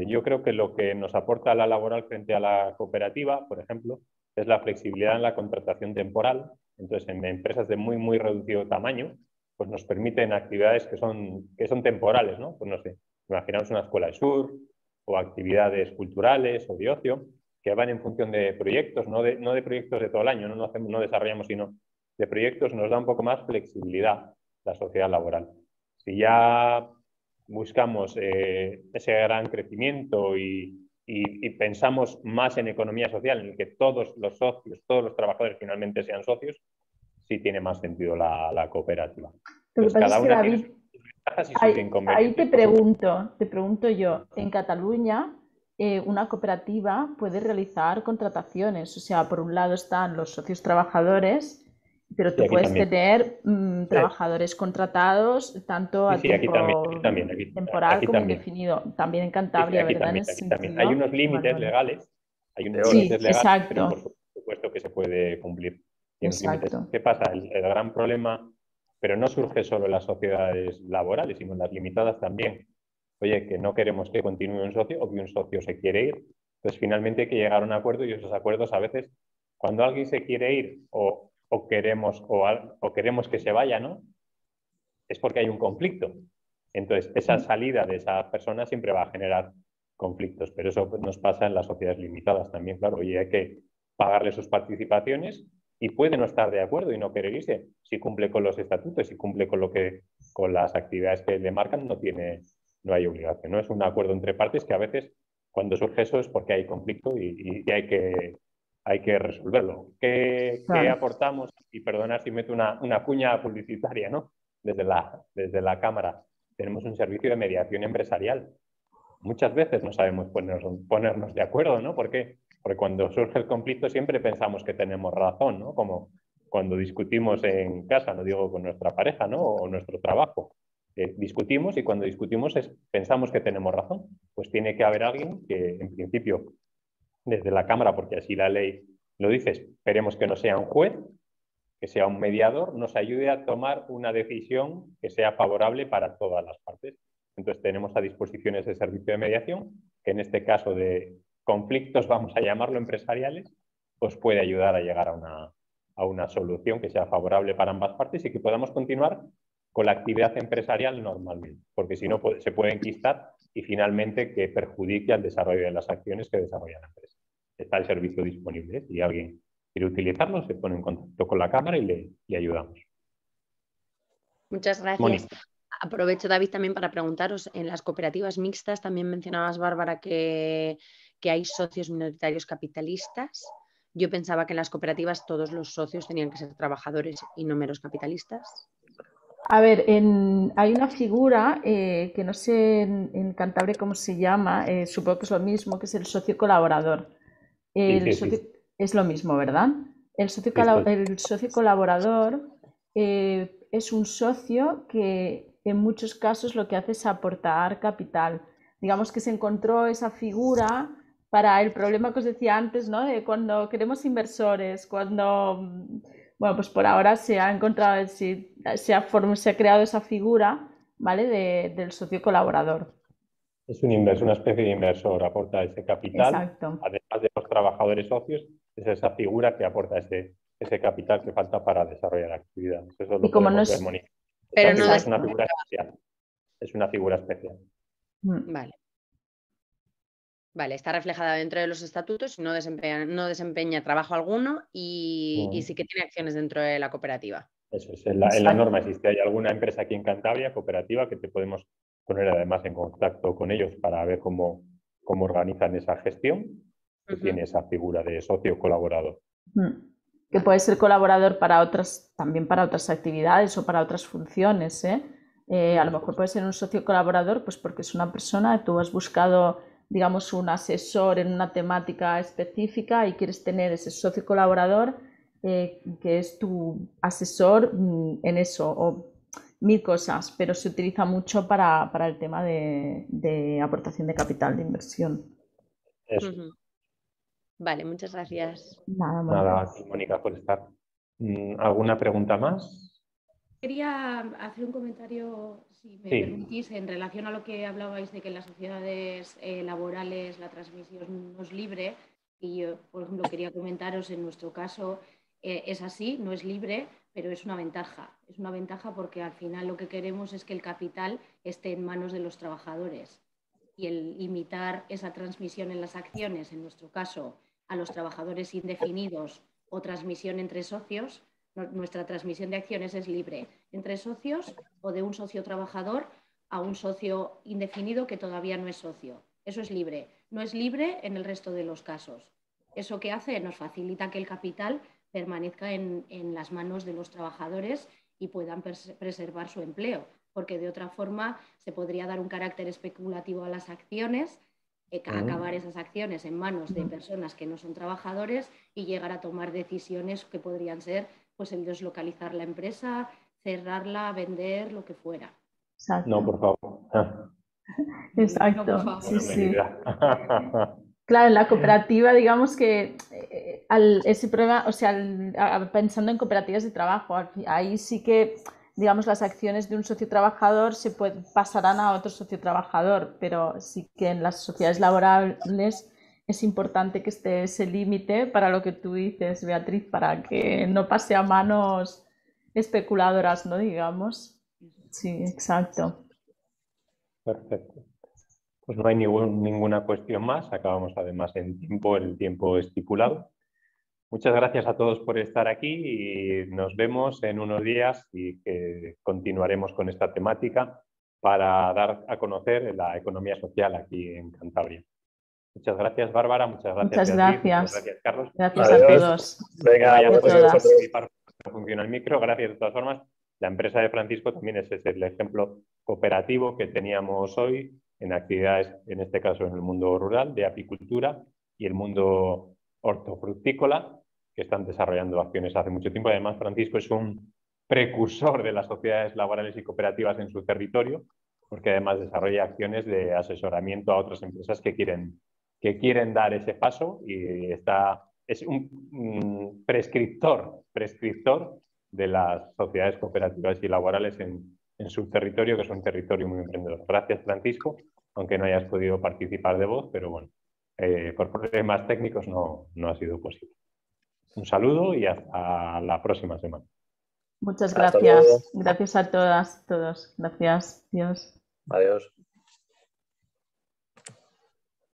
yo creo que lo que nos aporta la laboral frente a la cooperativa, por ejemplo, es la flexibilidad en la contratación temporal. Entonces, en empresas de muy, muy reducido tamaño, pues nos permiten actividades que son temporales, ¿no? Pues no sé, imaginamos una escuela de surf o actividades culturales o de ocio que van en función de proyectos, no de proyectos de todo el año, no desarrollamos, sino de proyectos. Nos da un poco más flexibilidad la sociedad laboral. Si ya buscamos ese gran crecimiento y pensamos más en economía social, en el que todos los socios, todos los trabajadores finalmente sean socios, sí tiene más sentido la cooperativa. Entonces, cada una tiene sus ventajas y sus inconvenientes. Ahí te pregunto yo, en Cataluña una cooperativa puede realizar contrataciones, o sea, por un lado están los socios trabajadores Pero Sí, tú aquí puedes también. tener Sí, trabajadores contratados tanto sí, a sí, aquí también, aquí tiempo también, temporal aquí como también. indefinido. También en Sí, sí, Cantabria, ¿verdad? En ese aquí también. Hay sentido. unos límites Vale. legales, hay unos Teóricos. límites Sí, legales, pero por exacto, supuesto que se puede cumplir. Y en los límites, exacto. ¿qué pasa? El gran problema, pero no surge solo en las sociedades laborales, sino en las limitadas también. Oye, que no queremos que continúe un socio o que un socio se quiere ir. Entonces, finalmente hay que llegar a un acuerdo y esos acuerdos a veces, cuando alguien se quiere ir o queremos que se vaya, ¿no? Es porque hay un conflicto. Entonces, esa salida de esa persona siempre va a generar conflictos, pero eso nos pasa en las sociedades limitadas también, claro, y hay que pagarle sus participaciones y puede no estar de acuerdo y no querer irse. Si cumple con los estatutos, si cumple con las actividades que le marcan, no hay obligación. No es un acuerdo entre partes que a veces cuando surge eso es porque hay conflicto y hay que resolverlo. ¿Qué Claro. aportamos? Y perdonad si meto una cuña publicitaria, ¿no? Desde la Cámara tenemos un servicio de mediación empresarial. Muchas veces no sabemos ponernos de acuerdo, ¿no? ¿Por qué? Porque cuando surge el conflicto siempre pensamos que tenemos razón, ¿no? Como cuando discutimos en casa, no digo con nuestra pareja, ¿no? O nuestro trabajo. Discutimos y cuando discutimos pensamos que tenemos razón. Pues tiene que haber alguien que, en principio, desde la Cámara, porque así la ley lo dice, esperemos que no sea un juez, que sea un mediador, nos ayude a tomar una decisión que sea favorable para todas las partes. Entonces tenemos a disposición ese servicio de mediación, que en este caso de conflictos, vamos a llamarlo empresariales, pues puede ayudar a llegar a una solución que sea favorable para ambas partes y que podamos continuar con la actividad empresarial normalmente, porque si no se puede enquistar y finalmente que perjudique al desarrollo de las acciones que desarrolla la empresa. Está el servicio disponible, si alguien quiere utilizarlo, se pone en contacto con la Cámara y le ayudamos. Muchas gracias. Mónica. Aprovecho, David, también para preguntaros, en las cooperativas mixtas también mencionabas, Bárbara, que hay socios minoritarios capitalistas. Yo pensaba que en las cooperativas todos los socios tenían que ser trabajadores y no meros capitalistas. A ver, hay una figura que no sé en Cantabria cómo se llama, supongo que es lo mismo, que es el socio colaborador. El socio, es lo mismo, ¿verdad? El socio colaborador es un socio que en muchos casos lo que hace es aportar capital. Digamos que se encontró esa figura para el problema que os decía antes, ¿no? De cuando queremos inversores, bueno, pues por ahora se ha encontrado, se ha creado esa figura, ¿vale? Del socio colaborador. Es un inversor, una especie de inversor, aporta ese capital, Exacto. además de los trabajadores socios, es esa figura que aporta ese capital que falta para desarrollar la actividad. Eso Y lo como no podemos ver, es... Mónica. Esta Pero no figura es Exacto. una figura especial. Es una figura especial. Vale. Vale, está reflejada dentro de los estatutos y no desempeña trabajo alguno y sí que tiene acciones dentro de la cooperativa. Eso es, en la norma existe. Hay alguna empresa aquí en Cantabria, cooperativa, que te podemos poner además en contacto con ellos para ver cómo organizan esa gestión, que tiene esa figura de socio colaborador. Que puede ser colaborador para otras, también para otras actividades o para otras funciones, ¿eh? A lo mejor puede ser un socio colaborador, pues porque es una persona, tú has buscado, digamos, un asesor en una temática específica y quieres tener ese socio colaborador que es tu asesor en eso, o mil cosas, pero se utiliza mucho para el tema de aportación de capital, de inversión. Eso. Vale, muchas gracias. Nada, Mónica, por estar. ¿Alguna pregunta más? Quería hacer un comentario, si me permitís, en relación a lo que hablabais de que en las sociedades laborales la transmisión no es libre. Y yo, por ejemplo, quería comentaros, en nuestro caso es así, no es libre, pero es una ventaja. Es una ventaja porque al final lo que queremos es que el capital esté en manos de los trabajadores. Y el limitar esa transmisión en las acciones, en nuestro caso, a los trabajadores indefinidos o transmisión entre socios, nuestra transmisión de acciones es libre entre socios o de un socio trabajador a un socio indefinido que todavía no es socio. Eso es libre. No es libre en el resto de los casos. ¿Eso qué hace? Nos facilita que el capital permanezca en las manos de los trabajadores y puedan preservar su empleo, porque de otra forma se podría dar un carácter especulativo a las acciones, acabar esas acciones en manos de personas que no son trabajadores y llegar a tomar decisiones que podrían ser pues el deslocalizar la empresa, cerrarla, vender, lo que fuera. Exacto. No, por favor. Exacto. No, por favor. Sí, sí. Claro, en la cooperativa, digamos que ese problema, o sea, pensando en cooperativas de trabajo, ahí sí que, digamos, las acciones de un socio trabajador pasarán a otro socio trabajador, pero sí que en las sociedades laborales es importante que esté ese límite para lo que tú dices, Beatriz, para que no pase a manos especuladoras, ¿no? Digamos. Sí, exacto. perfecto. Pues no hay ninguna cuestión más. Acabamos además en tiempo, el tiempo estipulado. Muchas gracias a todos por estar aquí y nos vemos en unos días y que continuaremos con esta temática para dar a conocer la economía social aquí en Cantabria. Muchas gracias, Bárbara. Muchas gracias, Muchas Beatriz. gracias. Muchas gracias, Carlos. Gracias Adiós. a todos. Venga, Vaya, muchas por todas. participar. No funciona el micro. Gracias de todas formas. La empresa de Francisco también es el ejemplo cooperativo que teníamos hoy en actividades, en este caso en el mundo rural, de apicultura y el mundo hortofrutícola, que están desarrollando acciones hace mucho tiempo. Además, Francisco es un precursor de las sociedades laborales y cooperativas en su territorio, porque además desarrolla acciones de asesoramiento a otras empresas que quieren dar ese paso y es un prescriptor de las sociedades cooperativas y laborales en su territorio, que es un territorio muy emprendedor. Gracias, Francisco, aunque no hayas podido participar de voz, pero bueno, por problemas técnicos no ha sido posible. Un saludo y hasta la próxima semana. Muchas Hasta luego. gracias. Gracias a todas, todos. Gracias. Dios. Adiós.